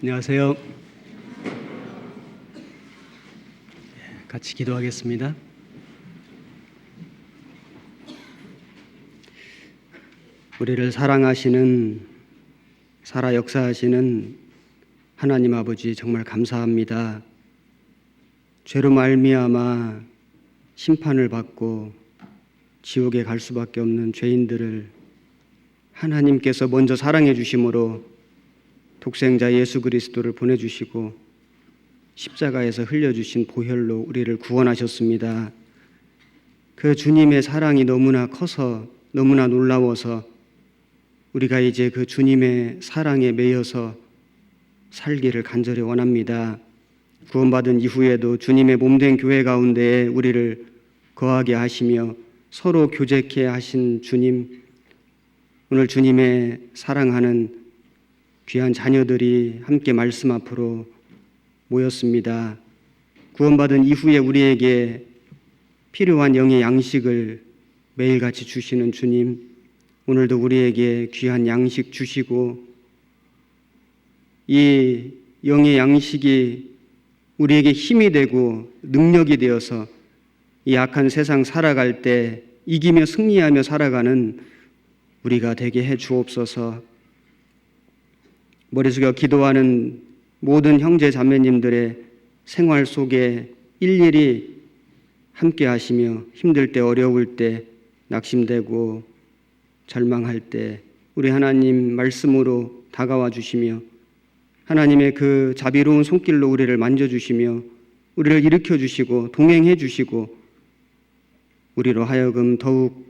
안녕하세요. 같이 기도하겠습니다. 우리를 사랑하시는, 살아 역사하시는 하나님 아버지, 정말 감사합니다. 죄로 말미암아 심판을 받고 지옥에 갈 수밖에 없는 죄인들을 하나님께서 먼저 사랑해 주심으로 독생자 예수 그리스도를 보내주시고 십자가에서 흘려주신 보혈로 우리를 구원하셨습니다. 그 주님의 사랑이 너무나 커서, 너무나 놀라워서 우리가 이제 그 주님의 사랑에 매여서 살기를 간절히 원합니다. 구원받은 이후에도 주님의 몸된 교회 가운데에 우리를 거하게 하시며 서로 교제케 하신 주님, 오늘 주님의 사랑하는 귀한 자녀들이 함께 말씀 앞으로 모였습니다. 구원받은 이후에 우리에게 필요한 영의 양식을 매일같이 주시는 주님, 오늘도 우리에게 귀한 양식 주시고 이 영의 양식이 우리에게 힘이 되고 능력이 되어서 이 악한 세상 살아갈 때 이기며 승리하며 살아가는 우리가 되게 해 주옵소서. 머리 숙여 기도하는 모든 형제 자매님들의 생활 속에 일일이 함께 하시며 힘들 때, 어려울 때, 낙심되고 절망할 때 우리 하나님 말씀으로 다가와 주시며 하나님의 그 자비로운 손길로 우리를 만져주시며 우리를 일으켜 주시고 동행해 주시고 우리로 하여금 더욱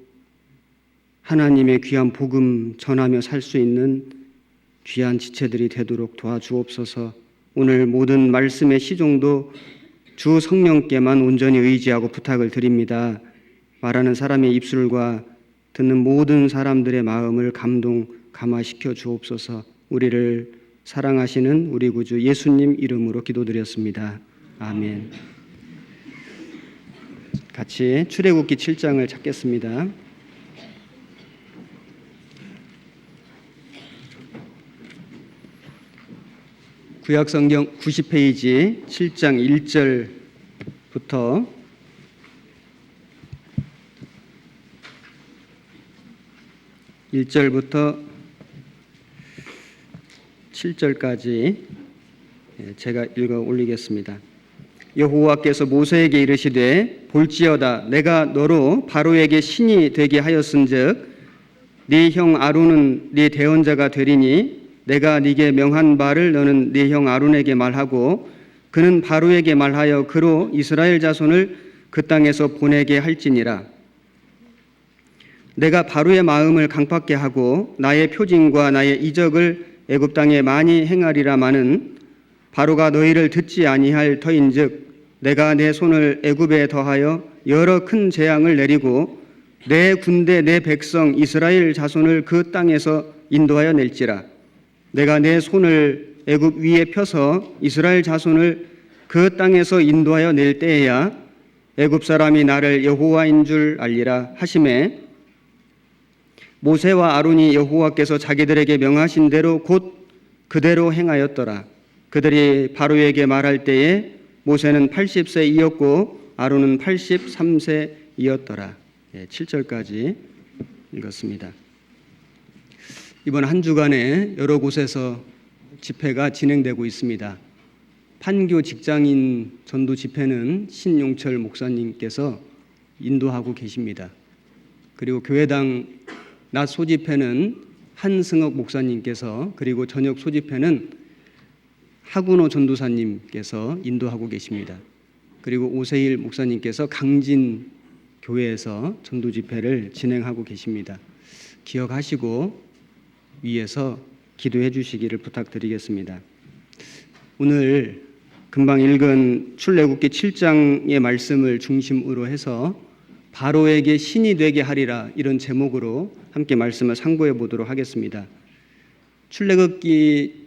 하나님의 귀한 복음 전하며 살 수 있는 귀한 지체들이 되도록 도와주옵소서. 오늘 모든 말씀의 시종도 주 성령께만 온전히 의지하고 부탁을 드립니다. 말하는 사람의 입술과 듣는 모든 사람들의 마음을 감화시켜 주옵소서. 우리를 사랑하시는 우리 구주 예수님 이름으로 기도드렸습니다. 아멘. 같이 출애굽기 7장을 찾겠습니다. 구약성경 90페이지 7장 1절부터 7절까지 제가 읽어 올리겠습니다. 여호와께서 모세에게 이르시되 볼지어다 내가 너로 바로에게 신이 되게 하였은즉 네 형 아론은 네 대언자가 되리니 내가 네게 명한 바를 너는 네 형 아론에게 말하고 그는 바로에게 말하여 그로 이스라엘 자손을 그 땅에서 보내게 할지니라. 내가 바로의 마음을 강팍게 하고 나의 표징과 나의 이적을 애굽 땅에 많이 행하리라마는 바로가 너희를 듣지 아니할 터인즉 내가 내 손을 애굽에 더하여 여러 큰 재앙을 내리고 내 군대 내 백성 이스라엘 자손을 그 땅에서 인도하여 낼지라. 내가 내 손을 애굽 위에 펴서 이스라엘 자손을 그 땅에서 인도하여 낼 때에야 애굽 사람이 나를 여호와인 줄 알리라 하시매 모세와 아론이 여호와께서 자기들에게 명하신 대로 곧 그대로 행하였더라. 그들이 바로에게 말할 때에 모세는 80세이었고 아론은 83세이었더라. 7절까지 읽었습니다. 이번 한 주간에 여러 곳에서 집회가 진행되고 있습니다. 판교 직장인 전도 집회는 신용철 목사님께서 인도하고 계십니다. 그리고 교회당 낮 소집회는 한승옥 목사님께서, 그리고 저녁 소집회는 하군호 전도사님께서 인도하고 계십니다. 그리고 오세일 목사님께서 강진 교회에서 전도 집회를 진행하고 계십니다. 기억하시고 위에서 기도해 주시기를 부탁드리겠습니다. 오늘 금방 읽은 출애굽기 7장의 말씀을 중심으로 해서 바로에게 신이 되게 하리라, 이런 제목으로 함께 말씀을 상고해 보도록 하겠습니다. 출애굽기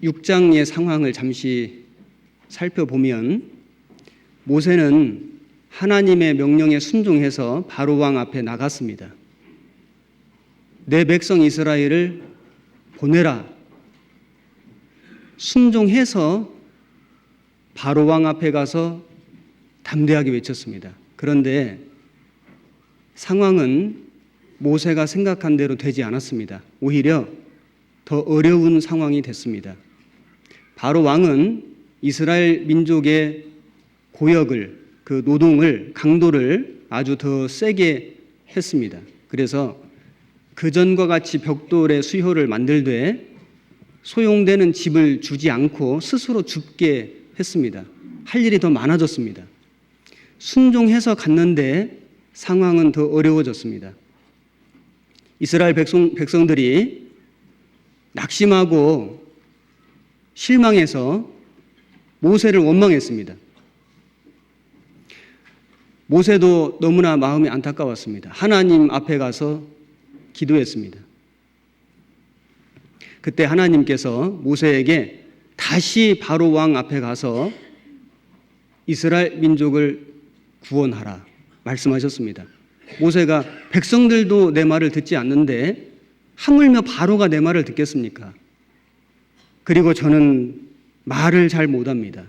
6장의 상황을 잠시 살펴보면 모세는 하나님의 명령에 순종해서 바로 왕 앞에 나갔습니다. 내 백성 이스라엘을 보내라. 순종해서 바로 왕 앞에 가서 담대하게 외쳤습니다. 그런데 상황은 모세가 생각한 대로 되지 않았습니다. 오히려 더 어려운 상황이 됐습니다. 바로 왕은 이스라엘 민족의 고역을, 그 노동을, 강도를 아주 더 세게 했습니다. 그래서 그전과 같이 벽돌의 수효를 만들되 소용되는 집을 주지 않고 스스로 줍게 했습니다. 할 일이 더 많아졌습니다. 순종해서 갔는데 상황은 더 어려워졌습니다. 이스라엘 백성들이 낙심하고 실망해서 모세를 원망했습니다. 모세도 너무나 마음이 안타까웠습니다. 하나님 앞에 가서 기도했습니다. 그때 하나님께서 모세에게 다시 바로 왕 앞에 가서 이스라엘 민족을 구원하라 말씀하셨습니다. 모세가 백성들도 내 말을 듣지 않는데 하물며 바로가 내 말을 듣겠습니까? 그리고 저는 말을 잘 못합니다.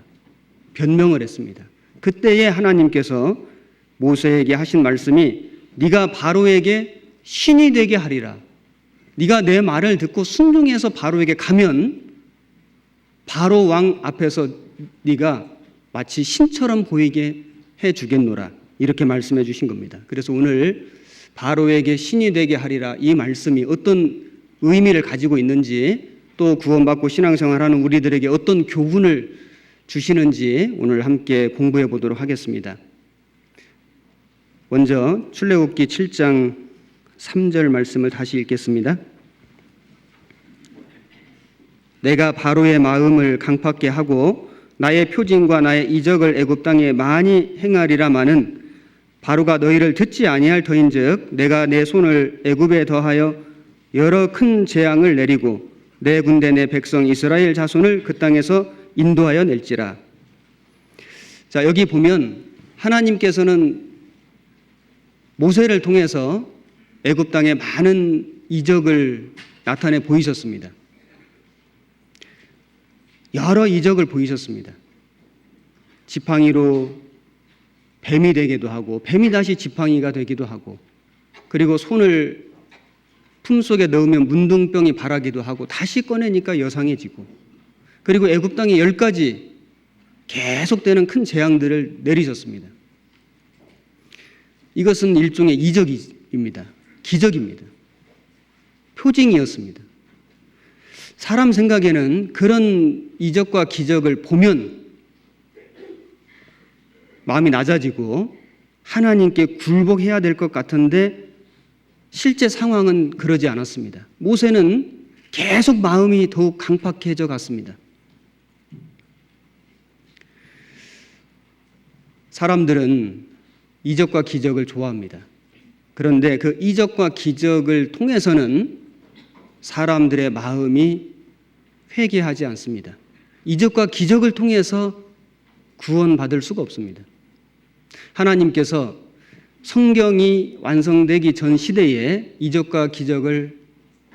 변명을 했습니다. 그때에 하나님께서 모세에게 하신 말씀이 네가 바로에게 신이 되게 하리라. 네가 내 말을 듣고 순종해서 바로에게 가면 바로 왕 앞에서 네가 마치 신처럼 보이게 해주겠노라. 이렇게 말씀해 주신 겁니다. 그래서 오늘 바로에게 신이 되게 하리라 이 말씀이 어떤 의미를 가지고 있는지 또 구원받고 신앙생활하는 우리들에게 어떤 교훈을 주시는지 오늘 함께 공부해 보도록 하겠습니다. 먼저 출애굽기 7장 3절 말씀을 다시 읽겠습니다. 내가 바로의 마음을 강팍게 하고 나의 표징과 나의 이적을 애굽 땅에 많이 행하리라마는 바로가 너희를 듣지 아니할 터인즉 내가 내 손을 애굽에 더하여 여러 큰 재앙을 내리고 내 군대 내 백성 이스라엘 자손을 그 땅에서 인도하여 낼지라. 자, 여기 보면 하나님께서는 모세를 통해서 애굽 땅에 많은 이적을 나타내 보이셨습니다. 여러 이적을 보이셨습니다. 지팡이로 뱀이 되기도 하고 뱀이 다시 지팡이가 되기도 하고 그리고 손을 품속에 넣으면 문둥병이 발하기도 하고 다시 꺼내니까 여상해지고 그리고 애굽 땅에 10가지 계속되는 큰 재앙들을 내리셨습니다. 이것은 일종의 이적입니다. 기적입니다. 표징이었습니다. 사람 생각에는 그런 이적과 기적을 보면 마음이 낮아지고 하나님께 굴복해야 될 것 같은데 실제 상황은 그러지 않았습니다. 모세는 계속 마음이 더욱 강팍해져 갔습니다. 사람들은 이적과 기적을 좋아합니다. 그런데 그 이적과 기적을 통해서는 사람들의 마음이 회개하지 않습니다. 이적과 기적을 통해서 구원받을 수가 없습니다. 하나님께서 성경이 완성되기 전 시대에 이적과 기적을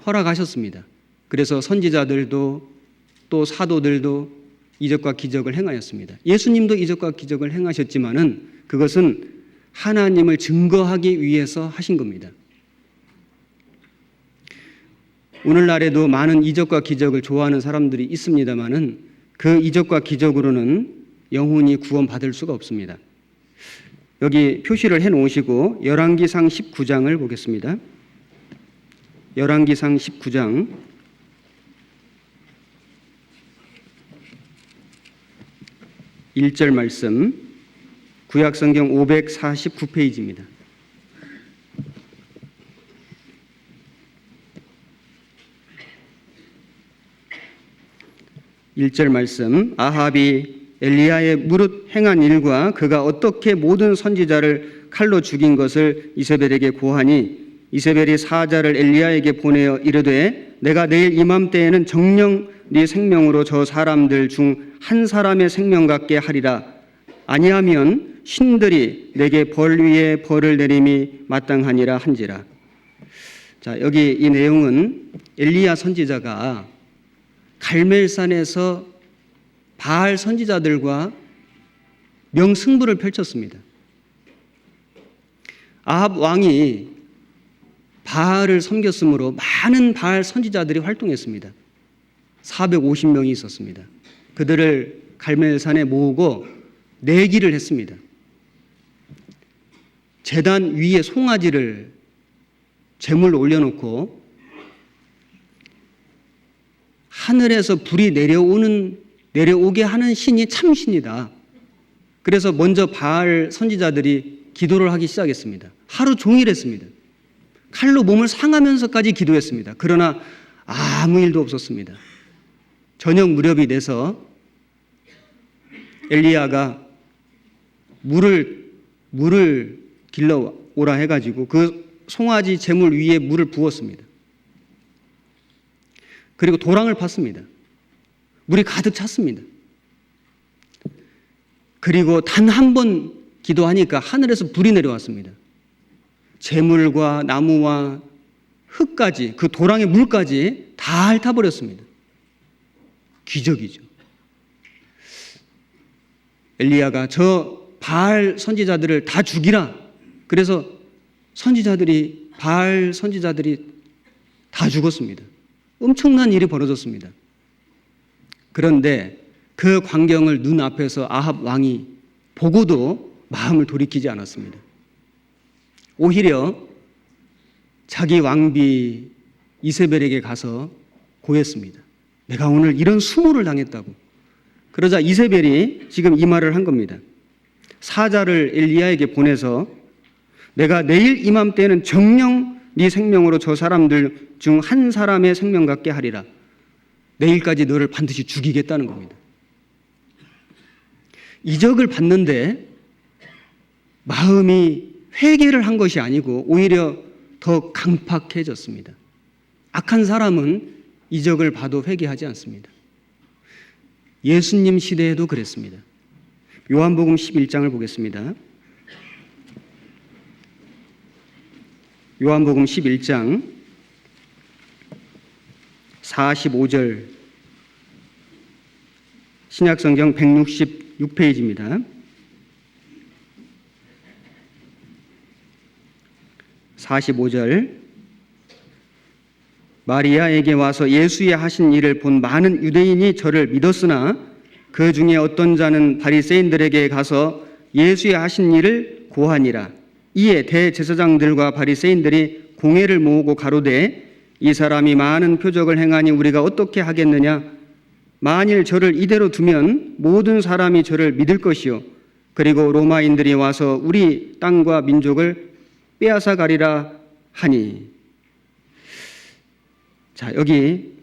허락하셨습니다. 그래서 선지자들도 또 사도들도 이적과 기적을 행하였습니다. 예수님도 이적과 기적을 행하셨지만은 그것은 하나님을 증거하기 위해서 하신 겁니다. 오늘날에도 많은 이적과 기적을 좋아하는 사람들이 있습니다만은 그 이적과 기적으로는 영혼이 구원받을 수가 없습니다. 여기 표시를 해 놓으시고 열왕기상 19장을 보겠습니다. 열왕기상 19장 1절 말씀 구약성경 549페이지입니다. (1절) 말씀 아합이 엘리야의 무릇 행한 일과 그가 어떻게 모든 선지자를 칼로 죽인 것을 이세벨에게 고하니 이세벨이 사자를 엘리야에게 보내어 이르되 내가 내일 이맘때에는 정녕 네 생명으로 저 사람들 중 한 사람의 생명 같게 하리라 아니하면 신들이 내게 벌 위에 벌을 내림이 마땅하니라 한지라. 자, 여기 이 내용은 엘리야 선지자가 갈멜산에서 바알 선지자들과 명승부를 펼쳤습니다. 아합 왕이 바알을 섬겼으므로 많은 바알 선지자들이 활동했습니다. 450명이 있었습니다. 그들을 갈멜산에 모으고 내기를 했습니다. 제단 위에 송아지를 제물로 올려놓고 하늘에서 불이 내려오게 하는 신이 참신이다. 그래서 먼저 바알 선지자들이 기도를 하기 시작했습니다. 하루 종일 했습니다. 칼로 몸을 상하면서까지 기도했습니다. 그러나 아무 일도 없었습니다. 저녁 무렵이 돼서 엘리야가 물을 길러 오라 해가지고 그 송아지 제물 위에 물을 부었습니다. 그리고 도랑을 팠습니다. 물이 가득 찼습니다. 그리고 단 한 번 기도하니까 하늘에서 불이 내려왔습니다. 재물과 나무와 흙까지, 그 도랑의 물까지 다 핥아버렸습니다. 기적이죠. 엘리야가 저 바알 선지자들을 다 죽이라. 그래서 바알 선지자들이 다 죽었습니다. 엄청난 일이 벌어졌습니다. 그런데 그 광경을 눈앞에서 아합 왕이 보고도 마음을 돌이키지 않았습니다. 오히려 자기 왕비 이세벨에게 가서 고했습니다. 내가 오늘 이런 수모를 당했다고. 그러자 이세벨이 지금 이 말을 한 겁니다. 사자를 엘리야에게 보내서 내가 내일 이맘때에는 정녕 네 생명으로 저 사람들 중 한 사람의 생명 같게 하리라. 내일까지 너를 반드시 죽이겠다는 겁니다. 이적을 받는데 마음이 회개를 한 것이 아니고 오히려 더 강팍해졌습니다. 악한 사람은 이적을 봐도 회개하지 않습니다. 예수님 시대에도 그랬습니다. 요한복음 11장을 보겠습니다. 요한복음 11장 45절 신약성경 166페이지입니다. 45절 마리아에게 와서 예수의 하신 일을 본 많은 유대인이 저를 믿었으나 그 중에 어떤 자는 바리새인들에게 가서 예수의 하신 일을 고하니라. 이에 대제사장들과 바리새인들이 공회를 모으고 가로되 이 사람이 많은 표적을 행하니 우리가 어떻게 하겠느냐. 만일 저를 이대로 두면 모든 사람이 저를 믿을 것이요 그리고 로마인들이 와서 우리 땅과 민족을 빼앗아 가리라 하니. 자, 여기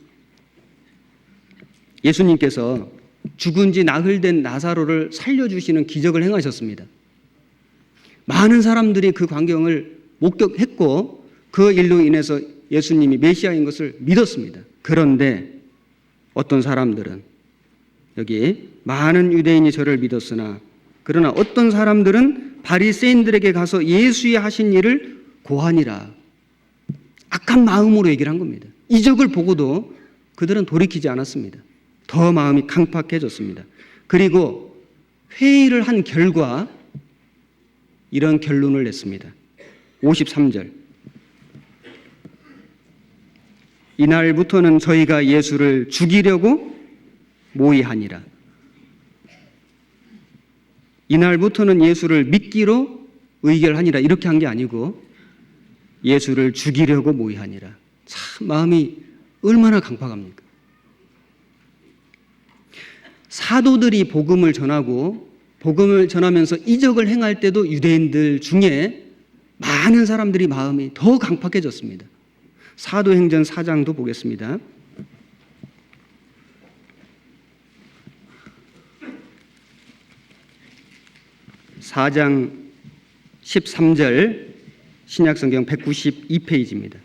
예수님께서 죽은 지 나흘 된 나사로를 살려주시는 기적을 행하셨습니다. 많은 사람들이 그 광경을 목격했고 그 일로 인해서 예수님이 메시아인 것을 믿었습니다. 그런데 어떤 사람들은 여기 많은 유대인이 저를 믿었으나 그러나 어떤 사람들은 바리새인들에게 가서 예수의 하신 일을 고하니라. 악한 마음으로 얘기를 한 겁니다. 이적을 보고도 그들은 돌이키지 않았습니다. 더 마음이 강팍해졌습니다. 그리고 회의를 한 결과 이런 결론을 냈습니다. 53절 이날부터는 저희가 예수를 죽이려고 모의하니라. 이날부터는 예수를 믿기로 의결하니라. 이렇게 한 게 아니고 예수를 죽이려고 모의하니라. 참 마음이 얼마나 강팍합니까? 사도들이 복음을 전하고 복음을 전하면서 이적을 행할 때도 유대인들 중에 많은 사람들이 마음이 더 강팍해졌습니다. 사도행전 4장도 보겠습니다. 4장 13절 신약성경 192페이지입니다.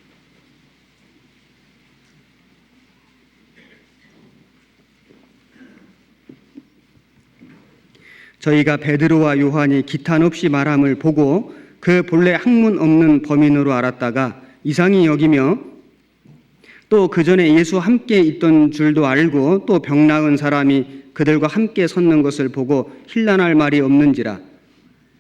저희가 베드로와 요한이 기탄 없이 말함을 보고 그 본래 학문 없는 범인으로 알았다가 이상히 여기며 또 그 전에 예수 함께 있던 줄도 알고 또 병 나은 사람이 그들과 함께 섰는 것을 보고 힐난할 말이 없는지라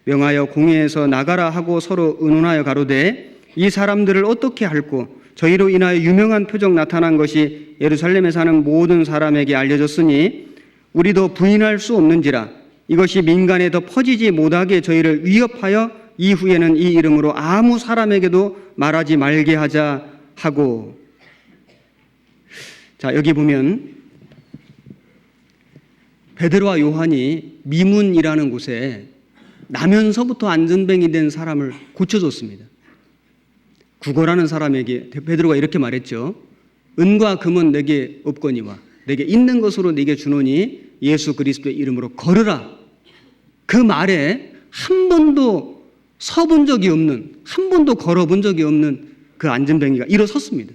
명하여 공회에서 나가라 하고 서로 의논하여 가로되 이 사람들을 어떻게 할꼬 저희로 인하여 유명한 표적 나타난 것이 예루살렘에 사는 모든 사람에게 알려졌으니 우리도 부인할 수 없는지라 이것이 민간에 더 퍼지지 못하게 저희를 위협하여 이후에는 이 이름으로 아무 사람에게도 말하지 말게 하자 하고. 자, 여기 보면 베드로와 요한이 미문이라는 곳에 나면서부터 안전뱅이 된 사람을 고쳐줬습니다. 구걸하는 사람에게 베드로가 이렇게 말했죠. 은과 금은 내게 없거니와 내게 있는 것으로 내게 주노니 예수 그리스도의 이름으로 걸으라. 그 말에 한 번도 서본 적이 없는, 한 번도 걸어본 적이 없는 그 안전뱅이가 일어섰습니다.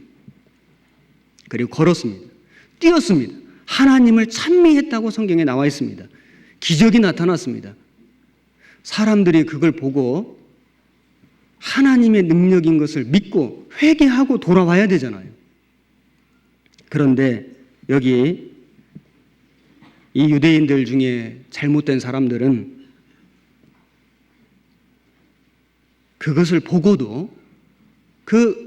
그리고 걸었습니다. 뛰었습니다. 하나님을 찬미했다고 성경에 나와 있습니다. 기적이 나타났습니다. 사람들이 그걸 보고 하나님의 능력인 것을 믿고 회개하고 돌아와야 되잖아요. 그런데 여기 이 유대인들 중에 잘못된 사람들은 그것을 보고도 그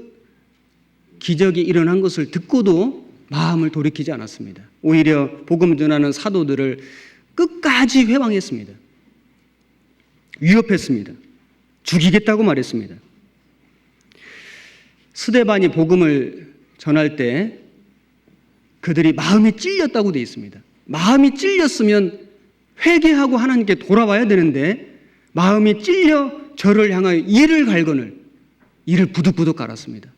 기적이 일어난 것을 듣고도 마음을 돌이키지 않았습니다. 오히려 복음 전하는 사도들을 끝까지 회방했습니다. 위협했습니다. 죽이겠다고 말했습니다. 스데반이 복음을 전할 때 그들이 마음이 찔렸다고 되어 있습니다. 마음이 찔렸으면 회개하고 하나님께 돌아와야 되는데 마음이 찔려 저를 향하여 이를 갈거늘 이를 부득부득 갈았습니다.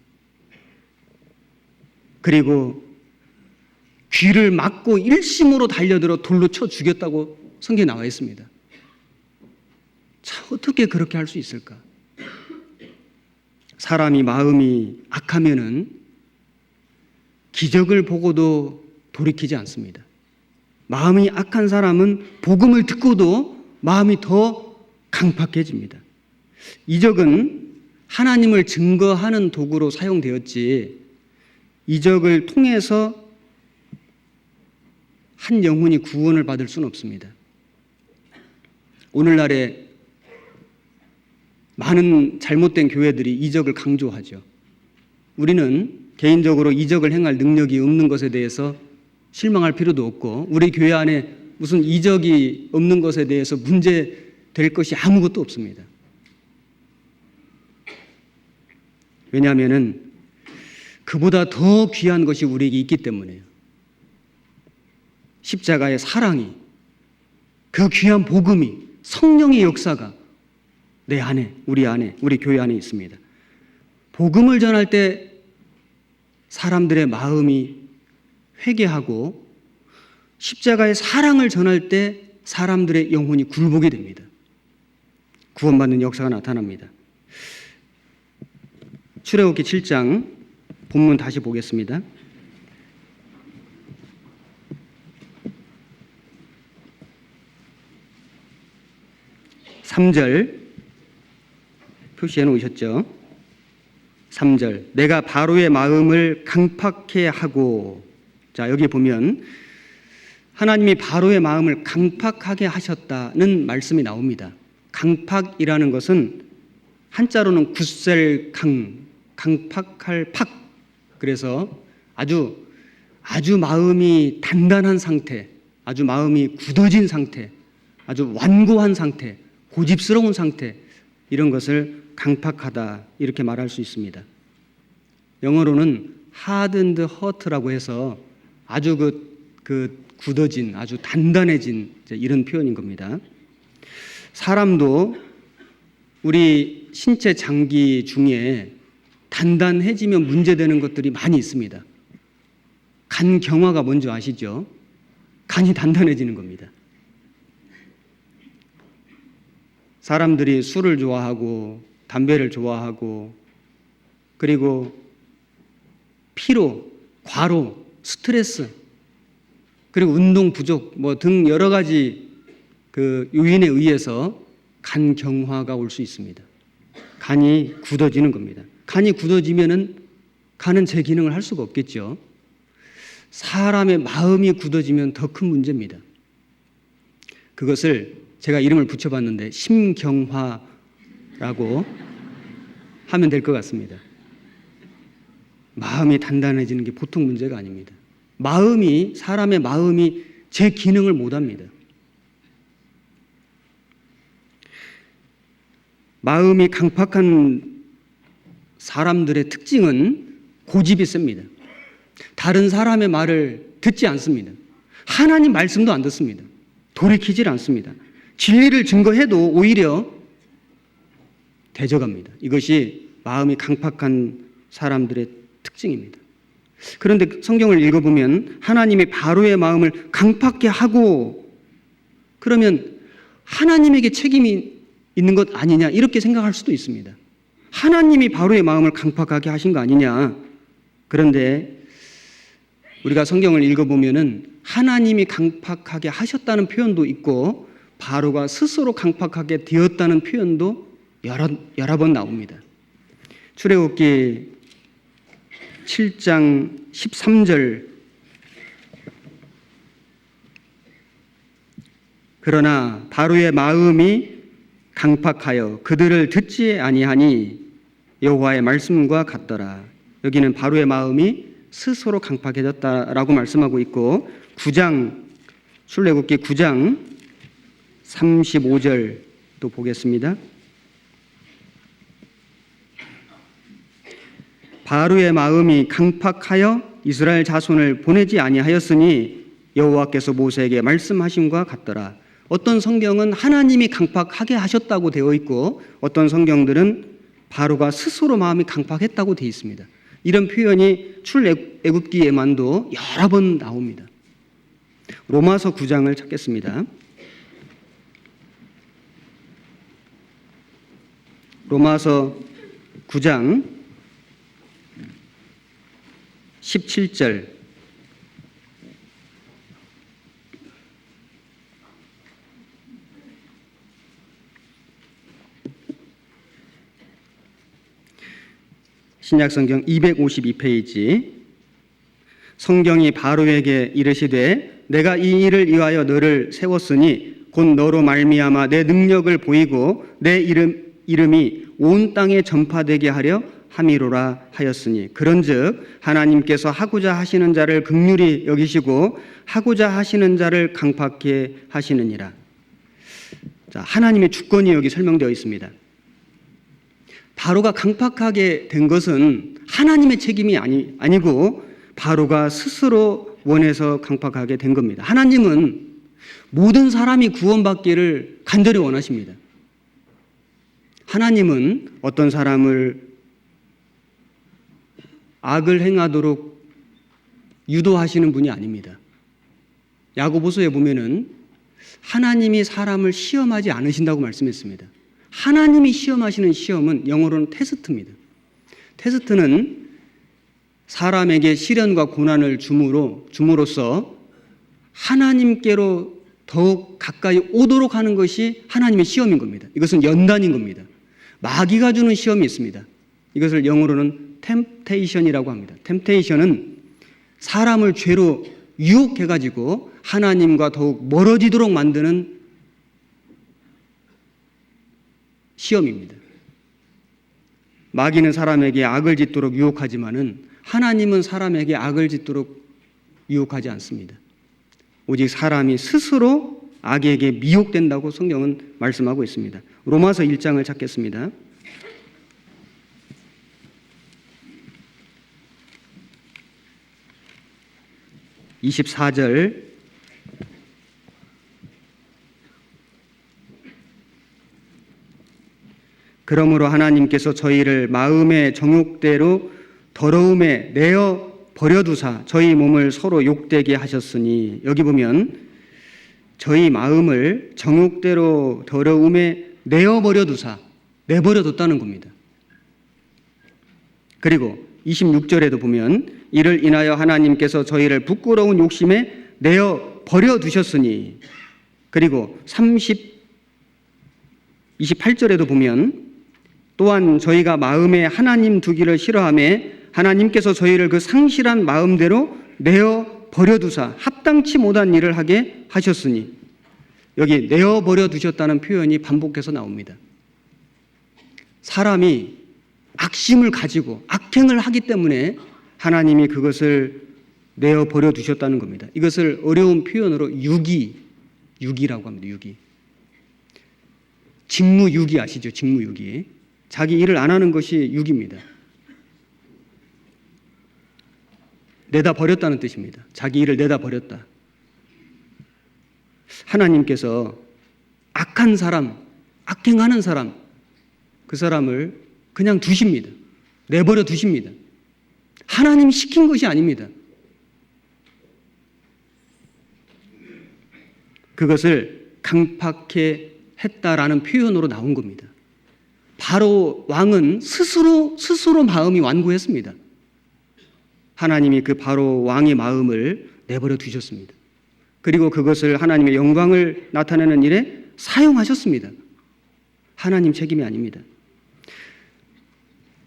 그리고 귀를 막고 일심으로 달려들어 돌로 쳐 죽였다고 성경에 나와 있습니다. 참 어떻게 그렇게 할 수 있을까? 사람이 마음이 악하면은 기적을 보고도 돌이키지 않습니다. 마음이 악한 사람은 복음을 듣고도 마음이 더 강팍해집니다. 이적은 하나님을 증거하는 도구로 사용되었지 이적을 통해서 한 영혼이 구원을 받을 수는 없습니다. 오늘날에 많은 잘못된 교회들이 이적을 강조하죠. 우리는 개인적으로 이적을 행할 능력이 없는 것에 대해서 실망할 필요도 없고 우리 교회 안에 무슨 이적이 없는 것에 대해서 문제될 것이 아무것도 없습니다. 왜냐하면 그보다 더 귀한 것이 우리에게 있기 때문에요. 십자가의 사랑이, 그 귀한 복음이, 성령의 역사가 내 안에, 우리 교회 안에 있습니다. 복음을 전할 때 사람들의 마음이 회개하고 십자가의 사랑을 전할 때 사람들의 영혼이 굴복이 됩니다. 구원받는 역사가 나타납니다. 출애굽기 7장 본문 다시 보겠습니다. 3절 표시해 놓으셨죠? 3절 내가 바로의 마음을 강팍해 하고. 자, 여기 보면 하나님이 바로의 마음을 강팍하게 하셨다는 말씀이 나옵니다. 강팍이라는 것은 한자로는 굳셀 강팍할 팍. 그래서 아주 마음이 단단한 상태, 아주 마음이 굳어진 상태, 아주 완고한 상태, 고집스러운 상태, 이런 것을 강팍하다 이렇게 말할 수 있습니다. 영어로는 hardened heart라고 해서 아주 그 굳어진, 아주 단단해진 이런 표현인 겁니다. 사람도 우리 신체 장기 중에 단단해지면 문제되는 것들이 많이 있습니다. 간 경화가 뭔지 아시죠? 간이 단단해지는 겁니다. 사람들이 술을 좋아하고 담배를 좋아하고 그리고 피로, 과로, 스트레스 그리고 운동 부족 등 여러 가지 그 요인에 의해서 간 경화가 올 수 있습니다. 간이 굳어지는 겁니다. 간이 굳어지면은 가는 제 기능을 할 수가 없겠죠. 사람의 마음이 굳어지면 더 큰 문제입니다. 그것을 제가 이름을 붙여봤는데 심경화라고 하면 될 것 같습니다. 마음이 단단해지는 게 보통 문제가 아닙니다. 사람의 마음이 제 기능을 못합니다. 마음이 강팍한 사람들의 특징은 고집이 셉니다. 다른 사람의 말을 듣지 않습니다. 하나님 말씀도 안 듣습니다. 돌이키질 않습니다. 진리를 증거해도 오히려 대적합니다. 이것이 마음이 강팍한 사람들의 특징입니다. 그런데 성경을 읽어보면 하나님이 바로의 마음을 강팍게 하고 그러면 하나님에게 책임이 있는 것 아니냐 이렇게 생각할 수도 있습니다. 하나님이 바로의 마음을 강팍하게 하신 거 아니냐. 그런데 우리가 성경을 읽어보면은 하나님이 강팍하게 하셨다는 표현도 있고 바로가 스스로 강팍하게 되었다는 표현도 여러 번 나옵니다. 출애굽기 7장 13절 그러나 바로의 마음이 강팍하여 그들을 듣지 아니하니 여호와의 말씀과 같더라. 여기는 바로의 마음이 스스로 강팍해졌다라고 말씀하고 있고 출애굽기 9장 35절 또 보겠습니다. 바로의 마음이 강팍하여 이스라엘 자손을 보내지 아니하였으니 여호와께서 모세에게 말씀하심과 같더라. 어떤 성경은 하나님이 강팍하게 하셨다고 되어 있고 어떤 성경들은 바로가 스스로 마음이 강팍했다고 되어 있습니다. 이런 표현이 출애굽기에만도 여러 번 나옵니다. 로마서 9장을 찾겠습니다. 로마서 9장 17절 신약성경 252페이지 성경이 바로에게 이르시되 내가 이 일을 위하여 너를 세웠으니 곧 너로 말미암아 내 능력을 보이고 내 이름이 온 땅에 전파되게 하려 함이로라 하였으니 그런즉 하나님께서 하고자 하시는 자를 긍휼히 여기시고 하고자 하시는 자를 강팍게 하시느니라. 자, 하나님의 주권이 여기 설명되어 있습니다. 바로가 강팍하게 된 것은 하나님의 책임이 아니고 바로가 스스로 원해서 강팍하게 된 겁니다. 하나님은 모든 사람이 구원받기를 간절히 원하십니다. 하나님은 어떤 사람을 악을 행하도록 유도하시는 분이 아닙니다. 야고보서에 보면은 하나님이 사람을 시험하지 않으신다고 말씀했습니다. 하나님이 시험하시는 시험은 영어로는 테스트입니다. 테스트는 사람에게 시련과 고난을 줌으로써 하나님께로 더욱 가까이 오도록 하는 것이 하나님의 시험인 겁니다. 이것은 연단인 겁니다. 마귀가 주는 시험이 있습니다. 이것을 영어로는 템테이션이라고 합니다. 템테이션은 사람을 죄로 유혹해가지고 하나님과 더욱 멀어지도록 만드는 시험입니다. 마귀는 사람에게 악을 짓도록 유혹하지만은 하나님은 사람에게 악을 짓도록 유혹하지 않습니다. 오직 사람이 스스로 악에게 미혹된다고 성경은 말씀하고 있습니다. 로마서 1장을 찾겠습니다. (24절) 그러므로 하나님께서 저희를 마음의 정욕대로 더러움에 내어 버려두사 저희 몸을 서로 욕되게 하셨으니 여기 보면 저희 마음을 정욕대로 더러움에 내어버려두사 내버려뒀다는 겁니다. 그리고 26절에도 보면 이를 인하여 하나님께서 저희를 부끄러운 욕심에 내어 버려두셨으니 그리고 28절에도 보면 또한 저희가 마음에 하나님 두기를 싫어하며 하나님께서 저희를 그 상실한 마음대로 내어 버려두사 합당치 못한 일을 하게 하셨으니, 여기 내어 버려두셨다는 표현이 반복해서 나옵니다. 사람이 악심을 가지고 악행을 하기 때문에 하나님이 그것을 내어 버려두셨다는 겁니다. 이것을 어려운 표현으로 유기라고 합니다. 유기. 직무유기 아시죠? 직무유기. 자기 일을 안 하는 것이 유기입니다. 내다 버렸다는 뜻입니다. 자기 일을 내다 버렸다. 하나님께서 악한 사람, 악행하는 사람, 그 사람을 그냥 두십니다. 내버려 두십니다. 하나님이 시킨 것이 아닙니다. 그것을 강팍해 했다라는 표현으로 나온 겁니다. 바로 왕은 스스로 마음이 완고했습니다. 하나님이 그 바로 왕의 마음을 내버려 두셨습니다. 그리고 그것을 하나님의 영광을 나타내는 일에 사용하셨습니다. 하나님 책임이 아닙니다.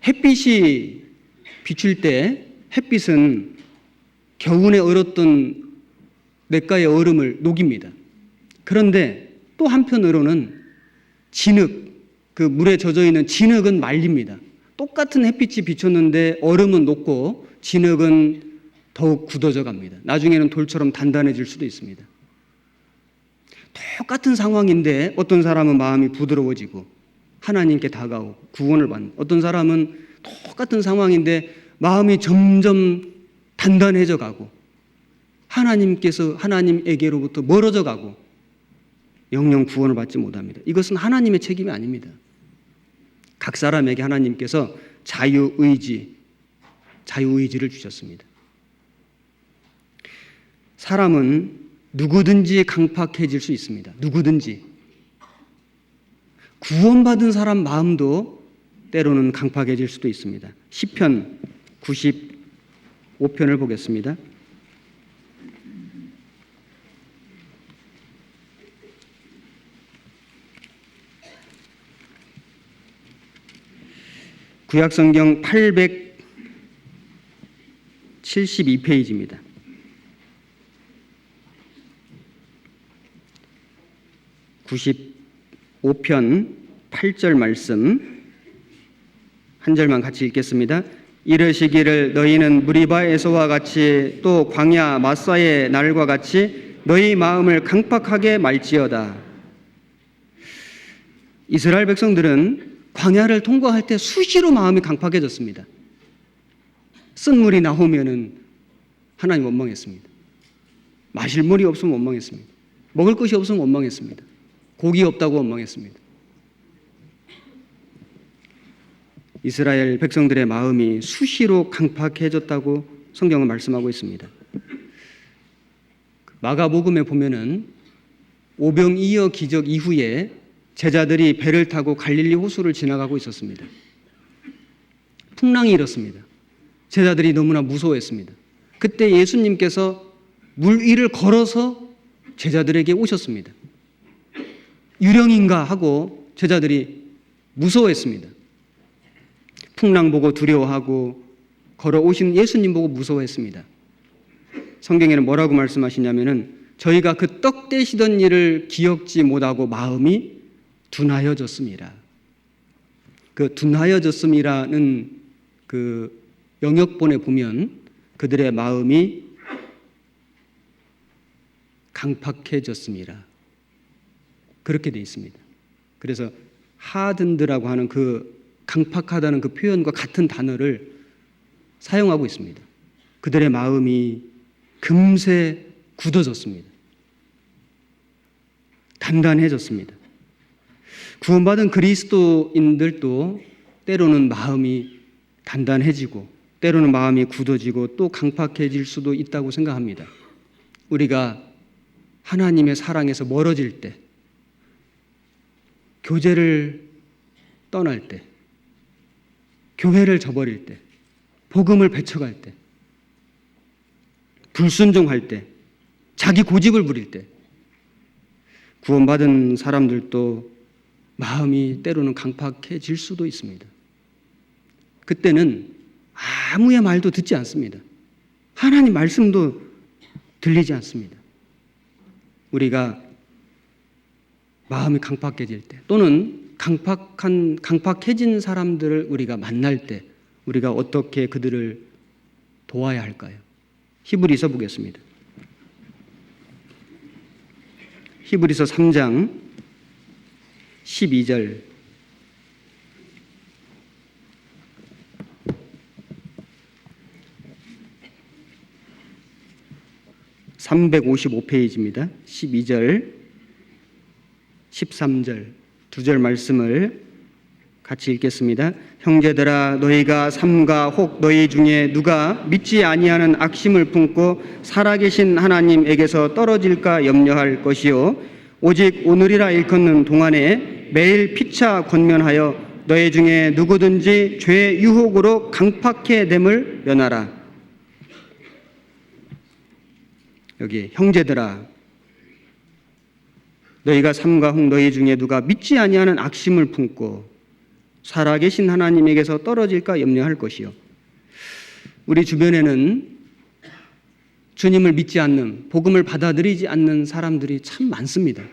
햇빛이 비출 때 햇빛은 겨우내 얼었던 냇가의 얼음을 녹입니다. 그런데 또 한편으로는 진흙, 그 물에 젖어있는 진흙은 말립니다. 똑같은 햇빛이 비쳤는데 얼음은 녹고 진흙은 더욱 굳어져 갑니다. 나중에는 돌처럼 단단해질 수도 있습니다. 똑같은 상황인데 어떤 사람은 마음이 부드러워지고 하나님께 다가오고 구원을 받는, 어떤 사람은 똑같은 상황인데 마음이 점점 단단해져 가고 하나님에게로부터 멀어져 가고 영영 구원을 받지 못합니다. 이것은 하나님의 책임이 아닙니다. 각 사람에게 하나님께서 자유의지를 주셨습니다. 사람은 누구든지 강팍해질 수 있습니다. 누구든지. 구원받은 사람 마음도 때로는 강팍해질 수도 있습니다. 시편 95편을 보겠습니다. 구약성경 872페이지입니다. 95편 8절 말씀 한 절만 같이 읽겠습니다. 이르시기를 너희는 무리바에서와 같이 또 광야 마사의 날과 같이 너희 마음을 강팍하게 말지어다. 이스라엘 백성들은 광야를 통과할 때 수시로 마음이 강팍해졌습니다. 쓴 물이 나오면은 하나님 원망했습니다. 마실 물이 없으면 원망했습니다. 먹을 것이 없으면 원망했습니다. 고기 없다고 원망했습니다. 이스라엘 백성들의 마음이 수시로 강팍해졌다고 성경은 말씀하고 있습니다. 마가복음에 보면은 오병이어 기적 이후에 제자들이 배를 타고 갈릴리 호수를 지나가고 있었습니다. 풍랑이 일었습니다. 제자들이 너무나 무서워했습니다. 그때 예수님께서 물 위를 걸어서 제자들에게 오셨습니다. 유령인가 하고 제자들이 무서워했습니다. 풍랑 보고 두려워하고 걸어오신 예수님 보고 무서워했습니다. 성경에는 뭐라고 말씀하시냐면은 저희가 그 떡 떼시던 일을 기억지 못하고 마음이 둔하여졌습니다. 그 둔하여졌음이라는 그 영역본에 보면 그들의 마음이 강팍해졌습니다. 그렇게 되어 있습니다. 그래서 하든드라고 하는 그 강팍하다는 그 표현과 같은 단어를 사용하고 있습니다. 그들의 마음이 금세 굳어졌습니다. 단단해졌습니다. 구원받은 그리스도인들도 때로는 마음이 단단해지고 때로는 마음이 굳어지고 또 강팍해질 수도 있다고 생각합니다. 우리가 하나님의 사랑에서 멀어질 때, 교제를 떠날 때, 교회를 저버릴 때, 복음을 배척할 때, 불순종할 때, 자기 고집을 부릴 때, 구원받은 사람들도 마음이 때로는 강팍해질 수도 있습니다. 그때는 아무의 말도 듣지 않습니다. 하나님 말씀도 들리지 않습니다. 우리가 마음이 강팍해질 때 또는 강팍해진 사람들을 우리가 만날 때 우리가 어떻게 그들을 도와야 할까요? 히브리서 보겠습니다. 히브리서 3장 12절 (355페이지입니다) 12절 13절 두 절 말씀을 같이 읽겠습니다. 형제들아 너희가 삼가 혹 너희 중에 누가 믿지 아니하는 악심을 품고 살아계신 하나님에게서 떨어질까 염려할 것이요 오직 오늘이라 일컫는 동안에 매일 피차 권면하여 너희 중에 누구든지 죄의 유혹으로 강팍해 됨을 면하라. 여기 형제들아 너희가 삼가 혹 너희 중에 누가 믿지 아니하는 악심을 품고 살아계신 하나님에게서 떨어질까 염려할 것이요. 우리 주변에는 주님을 믿지 않는, 복음을 받아들이지 않는 사람들이 참 많습니다.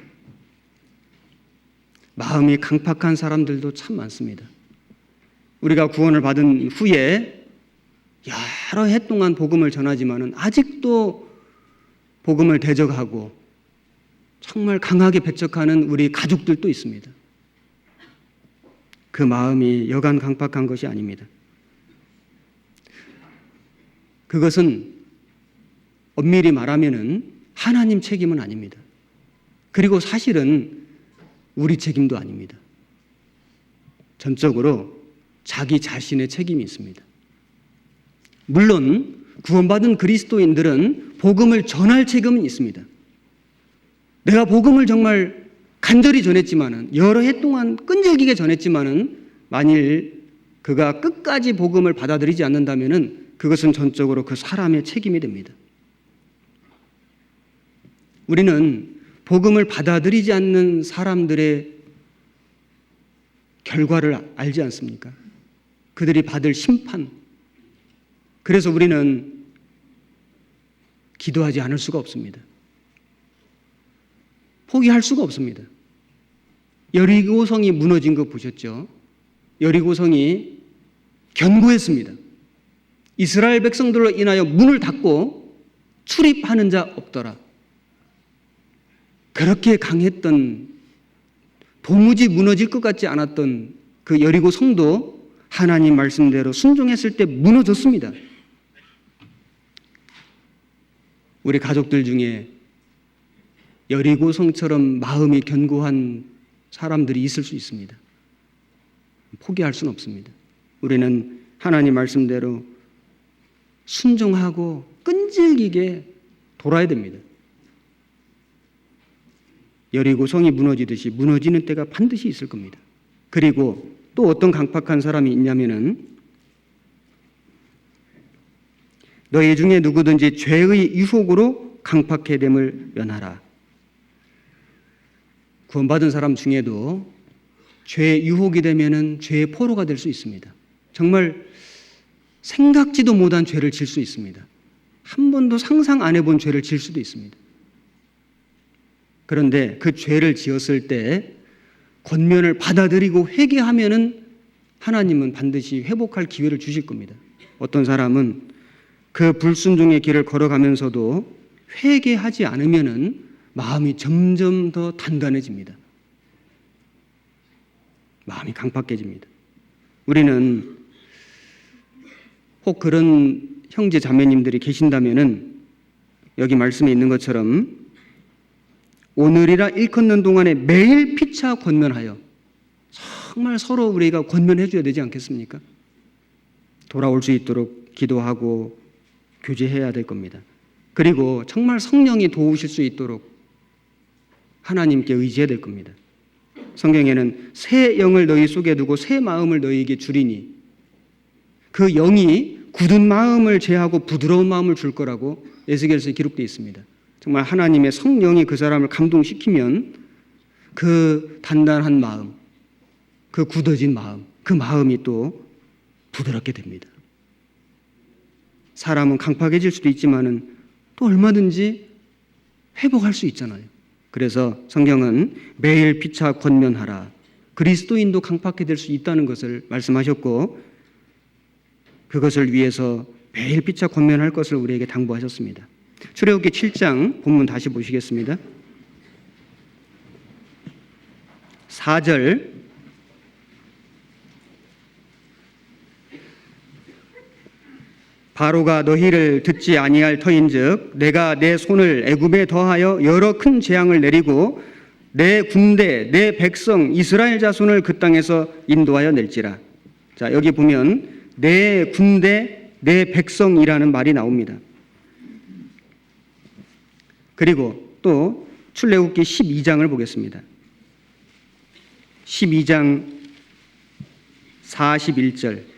마음이 강팍한 사람들도 참 많습니다. 우리가 구원을 받은 후에 여러 해 동안 복음을 전하지만은 아직도 복음을 대적하고 정말 강하게 배척하는 우리 가족들도 있습니다. 그 마음이 여간 강팍한 것이 아닙니다. 그것은 엄밀히 말하면은 하나님 책임은 아닙니다. 그리고 사실은 우리 책임도 아닙니다. 전적으로 자기 자신의 책임이 있습니다. 물론 구원받은 그리스도인들은 복음을 전할 책임은 있습니다. 내가 복음을 정말 간절히 전했지만은 여러 해 동안 끈질기게 전했지만은 만일 그가 끝까지 복음을 받아들이지 않는다면은 그것은 전적으로 그 사람의 책임이 됩니다. 우리는 복음을 받아들이지 않는 사람들의 결과를 알지 않습니까? 그들이 받을 심판. 그래서 우리는 기도하지 않을 수가 없습니다. 포기할 수가 없습니다. 여리고성이 무너진 거 보셨죠? 여리고성이 견고했습니다. 이스라엘 백성들로 인하여 문을 닫고 출입하는 자 없더라. 그렇게 강했던, 도무지 무너질 것 같지 않았던 그 여리고성도 하나님 말씀대로 순종했을 때 무너졌습니다. 우리 가족들 중에 여리고성처럼 마음이 견고한 사람들이 있을 수 있습니다. 포기할 수는 없습니다. 우리는 하나님 말씀대로 순종하고 끈질기게 돌아야 됩니다. 여리고성이 무너지듯이 무너지는 때가 반드시 있을 겁니다. 그리고 또 어떤 강팍한 사람이 있냐면은 너희 중에 누구든지 죄의 유혹으로 강팍해 됨을 면하라. 구원받은 사람 중에도 죄의 유혹이 되면은 죄의 포로가 될 수 있습니다. 정말 생각지도 못한 죄를 질 수 있습니다. 한 번도 상상 안 해본 죄를 질 수도 있습니다. 그런데 그 죄를 지었을 때 권면을 받아들이고 회개하면은 하나님은 반드시 회복할 기회를 주실 겁니다. 어떤 사람은 그 불순종의 길을 걸어가면서도 회개하지 않으면은 마음이 점점 더 단단해집니다. 마음이 강팍해집니다. 우리는 혹 그런 형제 자매님들이 계신다면은 여기 말씀에 있는 것처럼 오늘이라 일컫는 동안에 매일 피차 권면하여 정말 서로 우리가 권면해 줘야 되지 않겠습니까? 돌아올 수 있도록 기도하고 교제해야 될 겁니다. 그리고 정말 성령이 도우실 수 있도록 하나님께 의지해야 될 겁니다. 성경에는 새 영을 너희 속에 두고 새 마음을 너희에게 주리니 그 영이 굳은 마음을 제하고 부드러운 마음을 줄 거라고 에스겔서에 기록되어 있습니다. 정말 하나님의 성령이 그 사람을 감동시키면 그 단단한 마음, 그 굳어진 마음, 그 마음이 또 부드럽게 됩니다. 사람은 강팍해질 수도 있지만은 또 얼마든지 회복할 수 있잖아요. 그래서 성경은 매일 피차 권면하라. 그리스도인도 강팍해질 수 있다는 것을 말씀하셨고 그것을 위해서 매일 피차 권면할 것을 우리에게 당부하셨습니다. 출애굽기 7장 본문 다시 보시겠습니다. 4절 바로가 너희를 듣지 아니할 터인즉 내가 내 손을 애굽에 더하여 여러 큰 재앙을 내리고 내 군대 내 백성 이스라엘 자손을 그 땅에서 인도하여 낼지라. 자, 여기 보면 내 군대 내 백성이라는 말이 나옵니다. 그리고 또 출애굽기 12장을 보겠습니다. 12장 41절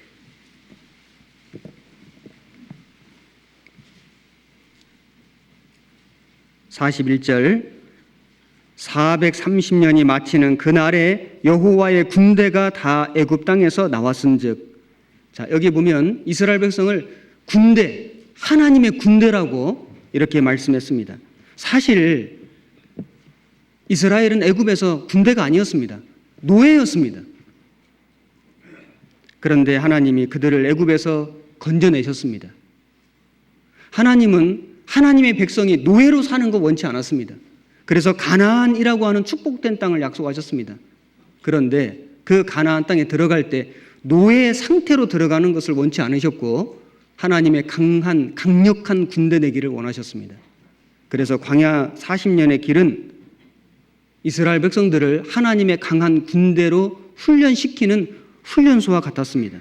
41절 430년이 마치는 그날에 여호와의 군대가 다 애굽 땅에서 나왔은즉. 자, 여기 보면 이스라엘 백성을 군대, 하나님의 군대라고 이렇게 말씀했습니다. 사실 이스라엘은 애굽에서 군대가 아니었습니다. 노예였습니다. 그런데 하나님이 그들을 애굽에서 건져내셨습니다. 하나님은 하나님의 백성이 노예로 사는 거 원치 않았습니다. 그래서 가나안이라고 하는 축복된 땅을 약속하셨습니다. 그런데 그 가나안 땅에 들어갈 때 노예 상태로 들어가는 것을 원치 않으셨고 하나님의 강력한 군대 내기를 원하셨습니다. 그래서 광야 40년의 길은 이스라엘 백성들을 하나님의 강한 군대로 훈련시키는 훈련소와 같았습니다.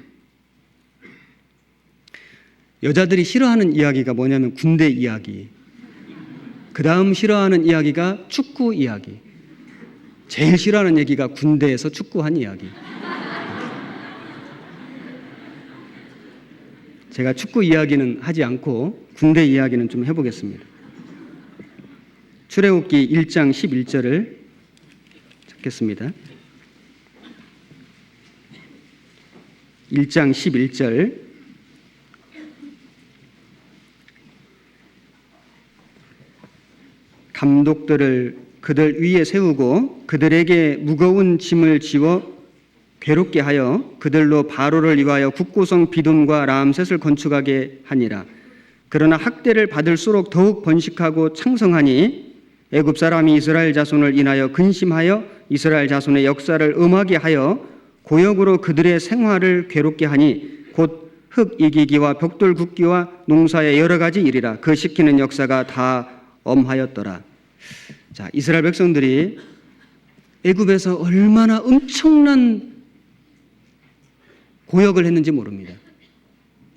여자들이 싫어하는 이야기가 뭐냐면 군대 이야기. 그 다음 싫어하는 이야기가 축구 이야기. 제일 싫어하는 얘기가 군대에서 축구한 이야기. 제가 축구 이야기는 하지 않고 군대 이야기는 좀 해보겠습니다. 출애굽기 1장 11절을 찾겠습니다. 1장 11절 감독들을 그들 위에 세우고 그들에게 무거운 짐을 지워 괴롭게 하여 그들로 바로를 위하여 국고성 비돔과 라암셋을 건축하게 하니라. 그러나 학대를 받을수록 더욱 번식하고 창성하니 애굽 사람이 이스라엘 자손을 인하여 근심하여 이스라엘 자손의 역사를 음하게 하여 고역으로 그들의 생활을 괴롭게 하니 곧 흙 이기기와 벽돌 굽기와 농사의 여러 가지 일이라. 그 시키는 역사가 다 엄하였더라. 자, 이스라엘 백성들이 애굽에서 얼마나 엄청난 고역을 했는지 모릅니다.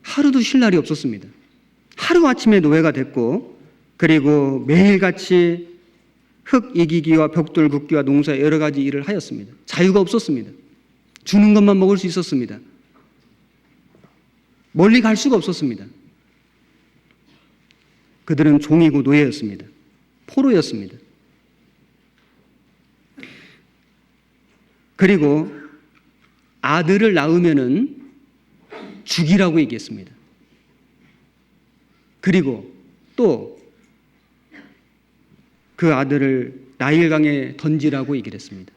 하루도 쉴 날이 없었습니다. 하루아침에 노예가 됐고 그리고 매일같이 흙 이기기와 벽돌 굽기와 농사의 여러 가지 일을 하였습니다. 자유가 없었습니다. 주는 것만 먹을 수 있었습니다. 멀리 갈 수가 없었습니다. 그들은 종이고 노예였습니다. 포로였습니다. 그리고 아들을 낳으면은 죽이라고 얘기했습니다. 그리고 또 그 아들을 나일강에 던지라고 얘기를 했습니다.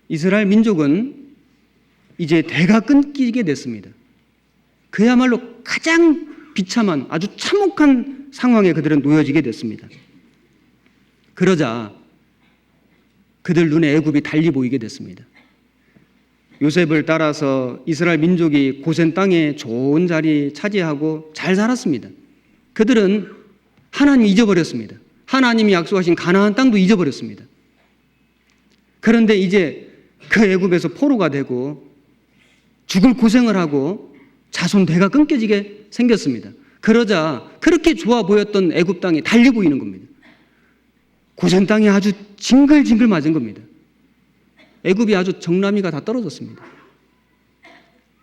이스라엘 민족은 이제 대가 끊기게 됐습니다. 그야말로 가장 비참한 아주 참혹한 상황에 그들은 놓여지게 됐습니다. 그러자 그들 눈에 애굽이 달리 보이게 됐습니다. 요셉을 따라서 이스라엘 민족이 고센 땅에 좋은 자리 차지하고 잘 살았습니다. 그들은 하나님 잊어버렸습니다. 하나님이 약속하신 가나안 땅도 잊어버렸습니다. 그런데 이제 그 애굽에서 포로가 되고 죽을 고생을 하고 자손 대가 끊겨지게 생겼습니다. 그러자 그렇게 좋아 보였던 애굽 땅이 달리 보이는 겁니다. 고센 땅이 아주 징글징글 맞은 겁니다. 애굽이 아주 정남이가 다 떨어졌습니다.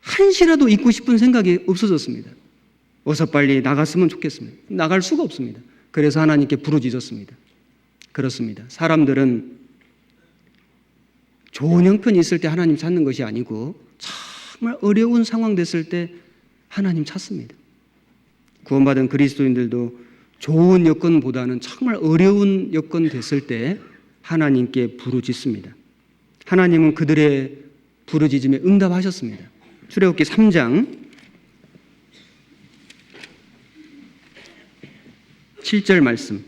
한시라도 있고 싶은 생각이 없어졌습니다. 어서 빨리 나갔으면 좋겠습니다. 나갈 수가 없습니다. 그래서 하나님께 부르짖었습니다. 그렇습니다. 사람들은 좋은 형편이 있을 때 하나님 찾는 것이 아니고 정말 어려운 상황 됐을 때 하나님 찾습니다. 구원받은 그리스도인들도 좋은 여건보다는 정말 어려운 여건 됐을 때 하나님께 부르짖습니다. 하나님은 그들의 부르짖음에 응답하셨습니다. 출애굽기 3장 7절 말씀.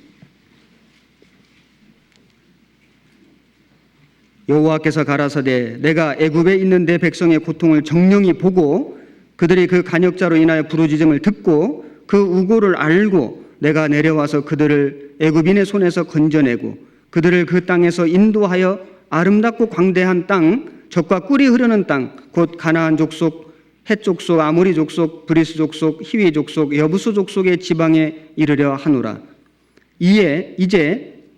여호와께서 가라사대 내가 애굽에 있는 내 백성의 고통을 정령히 보고 그들이 그 간역자로 인하여 부르짖음을 듣고 그 우고를 알고 내가 내려와서 그들을 애굽인의 손에서 건져내고 그들을 그 땅에서 인도하여 아름답고 광대한 땅, 젖과 꿀이 흐르는 땅, 곧 가나안 족속, 헷 족속, 아모리 족속, 브리스 족속, 히위 족속, 여부수 족속의 지방에 이르려 하노라. 이제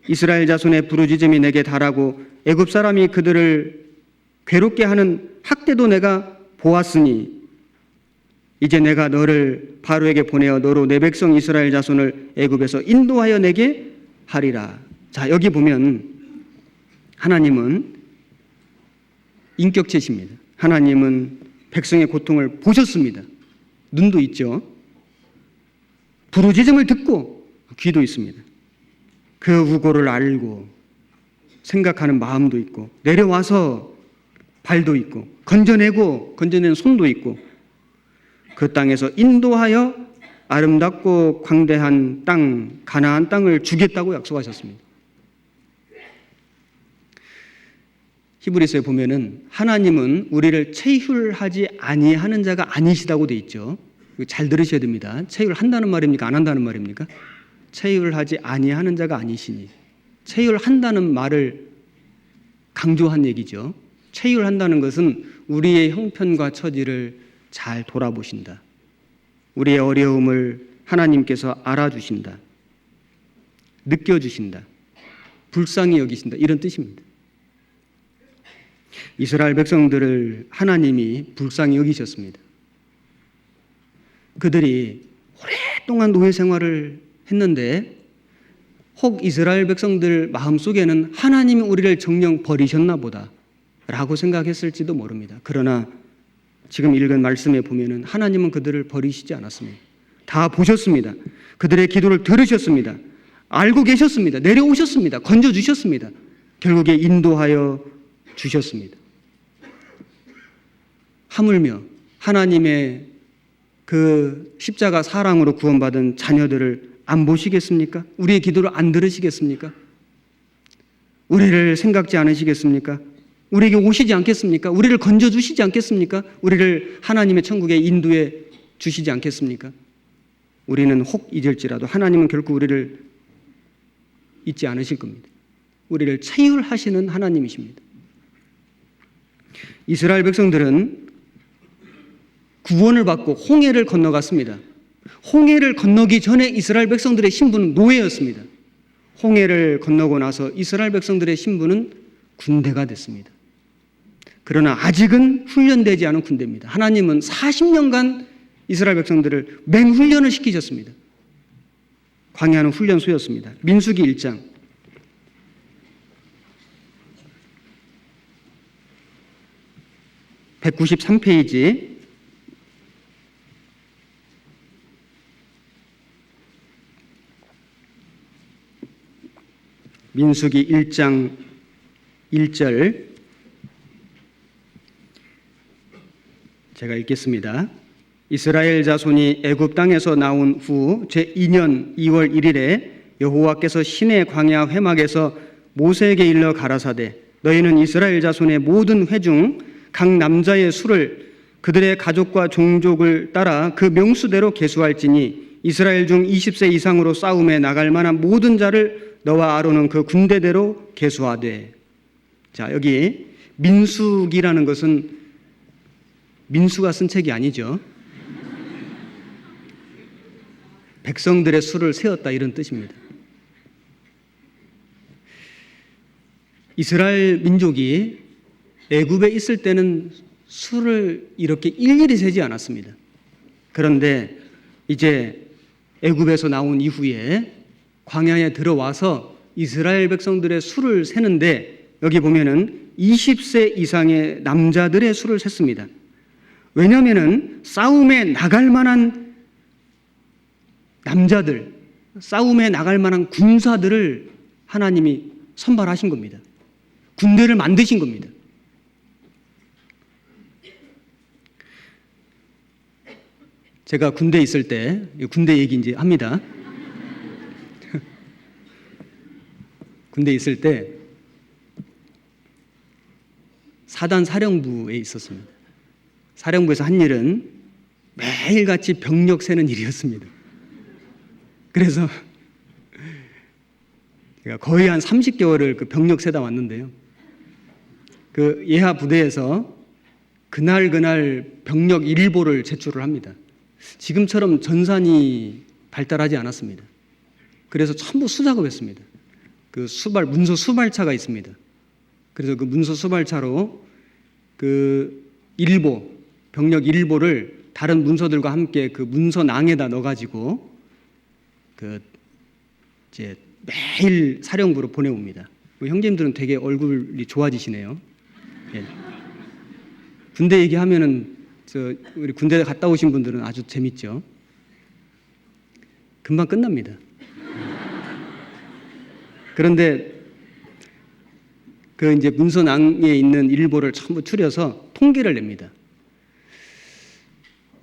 이스라엘 자손의 부르짖음이 내게 달하고 애굽 사람이 그들을 괴롭게 하는 학대도 내가 보았으니 이제 내가 너를 바로에게 보내어 너로 내 백성 이스라엘 자손을 애굽에서 인도하여 내게 하리라. 자, 여기 보면 하나님은 인격체십니다. 하나님은 백성의 고통을 보셨습니다. 눈도 있죠. 부르짖음을 듣고 귀도 있습니다. 그 우고를 알고 생각하는 마음도 있고 내려와서 발도 있고 건져낸 손도 있고 그 땅에서 인도하여 아름답고 광대한 땅, 가나안 땅을 주겠다고 약속하셨습니다. 히브리서에 보면은 하나님은 우리를 체휼하지 아니하는 자가 아니시다고 돼 있죠. 잘 들으셔야 됩니다. 체휼한다는 말입니까? 안 한다는 말입니까? 체휼하지 아니하는 자가 아니시니. 체휼한다는 말을 강조한 얘기죠. 체휼한다는 것은 우리의 형편과 처지를 잘 돌아보신다. 우리의 어려움을 하나님께서 알아주신다. 느껴주신다. 불쌍히 여기신다. 이런 뜻입니다. 이스라엘 백성들을 하나님이 불쌍히 여기셨습니다. 그들이 오랫동안 노예 생활을 했는데 혹 이스라엘 백성들 마음속에는 하나님이 우리를 정녕 버리셨나 보다 라고 생각했을지도 모릅니다. 그러나 지금 읽은 말씀에 보면은 하나님은 그들을 버리시지 않았습니다. 다 보셨습니다. 그들의 기도를 들으셨습니다. 알고 계셨습니다. 내려오셨습니다. 건져주셨습니다. 결국에 인도하여 주셨습니다. 하물며 하나님의 그 십자가 사랑으로 구원받은 자녀들을 안 보시겠습니까? 우리의 기도를 안 들으시겠습니까? 우리를 생각지 않으시겠습니까? 우리에게 오시지 않겠습니까? 우리를 건져주시지 않겠습니까? 우리를 하나님의 천국에 인도해 주시지 않겠습니까? 우리는 혹 잊을지라도 하나님은 결코 우리를 잊지 않으실 겁니다. 우리를 체휼하시는 하나님이십니다. 이스라엘 백성들은 구원을 받고 홍해를 건너갔습니다. 홍해를 건너기 전에 이스라엘 백성들의 신분은 노예였습니다. 홍해를 건너고 나서 이스라엘 백성들의 신분은 군대가 됐습니다. 그러나 아직은 훈련되지 않은 군대입니다. 하나님은 40년간 이스라엘 백성들을 맹훈련을 시키셨습니다. 광야는 훈련소였습니다. 민수기 1장 193페이지 민수기 1장 1절 제가 읽겠습니다. 이스라엘 자손이 애굽 땅에서 나온 후 제2년 2월 1일에 여호와께서 시내 광야 회막에서 모세에게 일러 가라사대 너희는 이스라엘 자손의 모든 회 중 각 남자의 수를 그들의 가족과 종족을 따라 그 명수대로 계수할지니 이스라엘 중 20세 이상으로 싸움에 나갈 만한 모든 자를 너와 아론은 그 군대대로 계수하되. 자, 여기 민수기라는 것은 민수가 쓴 책이 아니죠. 백성들의 수를 세었다 이런 뜻입니다. 이스라엘 민족이 애굽에 있을 때는 수를 이렇게 일일이 세지 않았습니다. 그런데 이제 애굽에서 나온 이후에 광야에 들어와서 이스라엘 백성들의 수를 세는데 여기 보면은 20세 이상의 남자들의 수를 셌습니다. 왜냐하면은 싸움에 나갈 만한 남자들, 싸움에 나갈 만한 군사들을 하나님이 선발하신 겁니다. 군대를 만드신 겁니다. 제가 군대에 있을 때, 군대 얘기 이제 합니다. 군대에 있을 때 사단 사령부에 있었습니다. 사령부에서 한 일은 매일같이 병력 세는 일이었습니다. 그래서 제가 거의 한 30개월을 그 병력 세다 왔는데요. 그 예하 부대에서 그날 병력 일보를 제출을 합니다. 지금처럼 전산이 발달하지 않았습니다. 그래서 전부 수작업했습니다. 그 문서 수발차가 있습니다. 그래서 그 문서 수발차로 그 병력 일보를 다른 문서들과 함께 그 문서낭에다 넣어가지고 이제 매일 사령부로 보내옵니다. 형제님들은 되게 얼굴이 좋아지시네요. 예. 군대 얘기하면은 우리 군대 갔다 오신 분들은 아주 재밌죠. 금방 끝납니다. 그런데 그 이제 문서낭에 있는 일보를 전부 추려서 통계를 냅니다.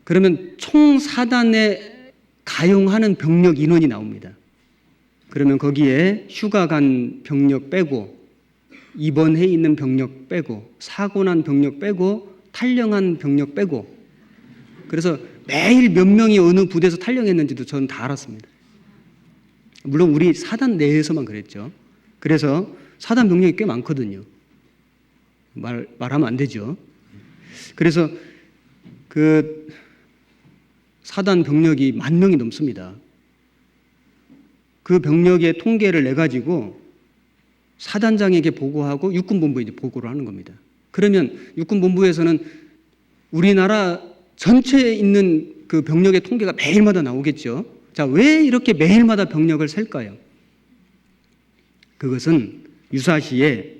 그러면 총 사단에 가용하는 병력 인원이 나옵니다. 그러면 거기에 휴가 간 병력 빼고, 입원해 있는 병력 빼고, 사고 난 병력 빼고, 탈영한 병력 빼고, 그래서 매일 몇 명이 어느 부대에서 탈영했는지도 저는 다 알았습니다. 물론 우리 사단 내에서만 그랬죠. 그래서 사단 병력이 꽤 많거든요. 말하면 안 되죠. 그래서 그 사단 병력이 10,000명이 넘습니다. 그 병력의 통계를 내가지고 사단장에게 보고하고 육군본부에 이제 보고를 하는 겁니다. 그러면 육군본부에서는 우리나라 전체에 있는 그 병력의 통계가 매일마다 나오겠죠. 자, 왜 이렇게 매일마다 병력을 셀까요? 그것은 유사시에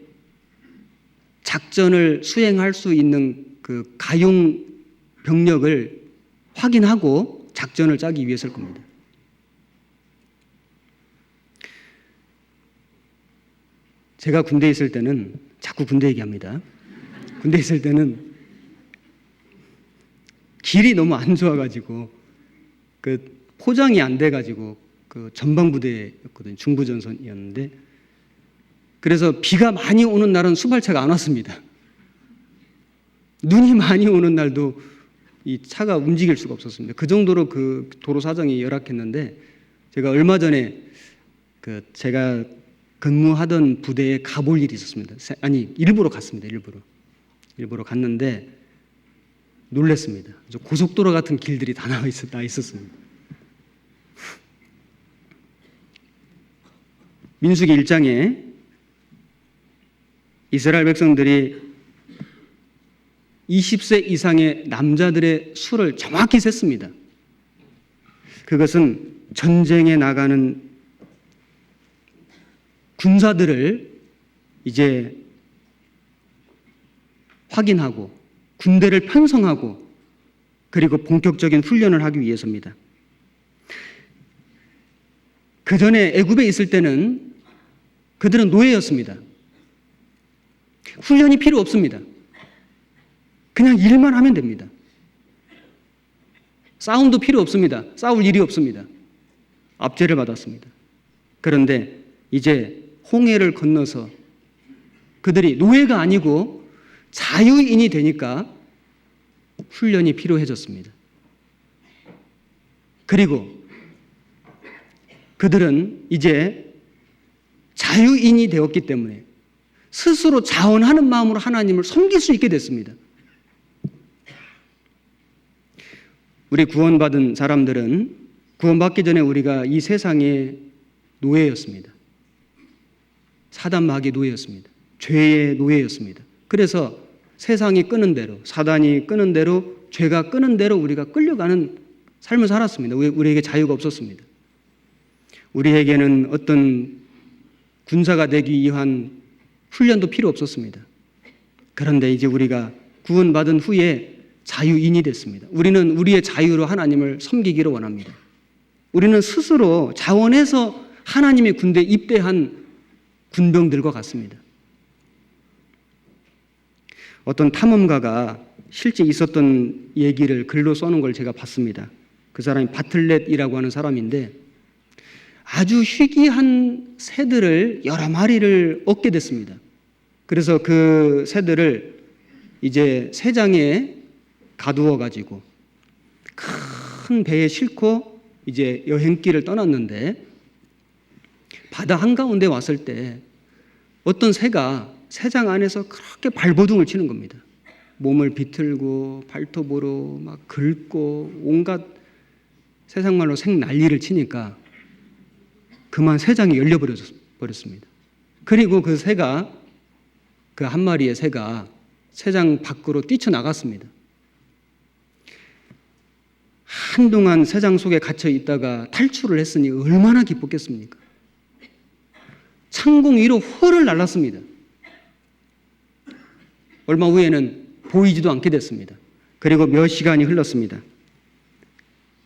작전을 수행할 수 있는 그 가용 병력을 확인하고 작전을 짜기 위해서일 겁니다. 제가 군대에 있을 때는, 자꾸 군대 얘기합니다. 군대에 있을 때는 길이 너무 안 좋아가지고 그 포장이 안 돼가지고 그 전방부대였거든요. 중부전선이었는데, 그래서 비가 많이 오는 날은 수발차가 안 왔습니다. 눈이 많이 오는 날도 이 차가 움직일 수가 없었습니다. 그 정도로 그 도로 사정이 열악했는데, 제가 얼마 전에 그 제가 근무하던 부대에 가볼 일이 있었습니다. 아니, 일부러 갔습니다. 일부러 갔는데 놀랐습니다. 고속도로 같은 길들이 다 나와 있었습니다. 민수기 1장에 이스라엘 백성들이 20세 이상의 남자들의 수를 정확히 셌습니다. 그것은 전쟁에 나가는 군사들을 이제 확인하고 군대를 편성하고 그리고 본격적인 훈련을 하기 위해서입니다. 그 전에 애굽에 있을 때는 그들은 노예였습니다. 훈련이 필요 없습니다. 그냥 일만 하면 됩니다. 싸움도 필요 없습니다. 싸울 일이 없습니다. 압제를 받았습니다. 그런데 이제 홍해를 건너서 그들이 노예가 아니고 자유인이 되니까 훈련이 필요해졌습니다. 그리고 그들은 이제 자유인이 되었기 때문에 스스로 자원하는 마음으로 하나님을 섬길 수 있게 됐습니다. 우리 구원받은 사람들은 구원받기 전에 우리가 이 세상의 노예였습니다. 사단 마귀의 노예였습니다. 죄의 노예였습니다. 그래서 세상이 끄는 대로, 사단이 끄는 대로, 죄가 끄는 대로 우리가 끌려가는 삶을 살았습니다. 우리에게 자유가 없었습니다. 우리에게는 어떤 군사가 되기 위한 훈련도 필요 없었습니다. 그런데 이제 우리가 구원받은 후에 자유인이 됐습니다. 우리는 우리의 자유로 하나님을 섬기기를 원합니다. 우리는 스스로 자원해서 하나님의 군대에 입대한 군병들과 같습니다. 어떤 탐험가가 실제 있었던 얘기를 글로 써놓은 걸 제가 봤습니다. 그 사람이 바틀렛이라고 하는 사람인데 아주 희귀한 새들을 여러 마리를 얻게 됐습니다. 그래서 그 새들을 이제 새장에 가두어 가지고 큰 배에 싣고 이제 여행길을 떠났는데 바다 한가운데 왔을 때 어떤 새가 새장 안에서 그렇게 발버둥을 치는 겁니다. 몸을 비틀고 발톱으로 막 긁고 온갖 세상말로 생난리를 치니까 그만 새장이 열려버렸습니다. 그리고 그 새가, 그 한 마리의 새가 새장 밖으로 뛰쳐나갔습니다. 한동안 새장 속에 갇혀 있다가 탈출을 했으니 얼마나 기뻤겠습니까? 창공 위로 홀을 날랐습니다. 얼마 후에는 보이지도 않게 됐습니다. 그리고 몇 시간이 흘렀습니다.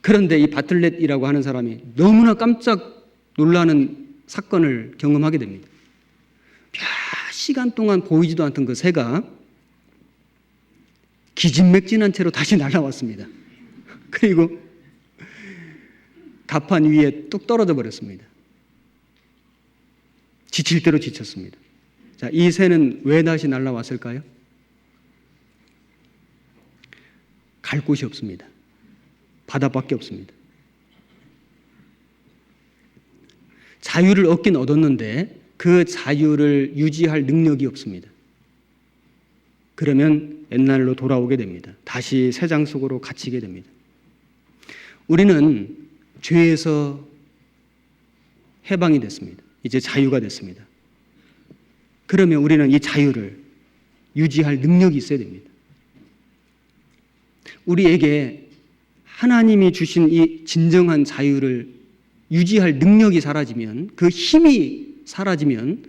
그런데 이 바틀렛이라고 하는 사람이 너무나 깜짝 놀라는 사건을 경험하게 됩니다. 몇 시간 동안 보이지도 않던 그 새가 기진맥진한 채로 다시 날아왔습니다. 그리고 갑판 위에 뚝 떨어져 버렸습니다. 지칠 대로 지쳤습니다. 자, 이 새는 왜 다시 날아왔을까요? 갈 곳이 없습니다. 바다밖에 없습니다. 자유를 얻긴 얻었는데 그 자유를 유지할 능력이 없습니다. 그러면 옛날로 돌아오게 됩니다. 다시 새장 속으로 갇히게 됩니다. 우리는 죄에서 해방이 됐습니다. 이제 자유가 됐습니다. 그러면 우리는 이 자유를 유지할 능력이 있어야 됩니다. 우리에게 하나님이 주신 이 진정한 자유를 유지할 능력이 사라지면, 그 힘이 사라지면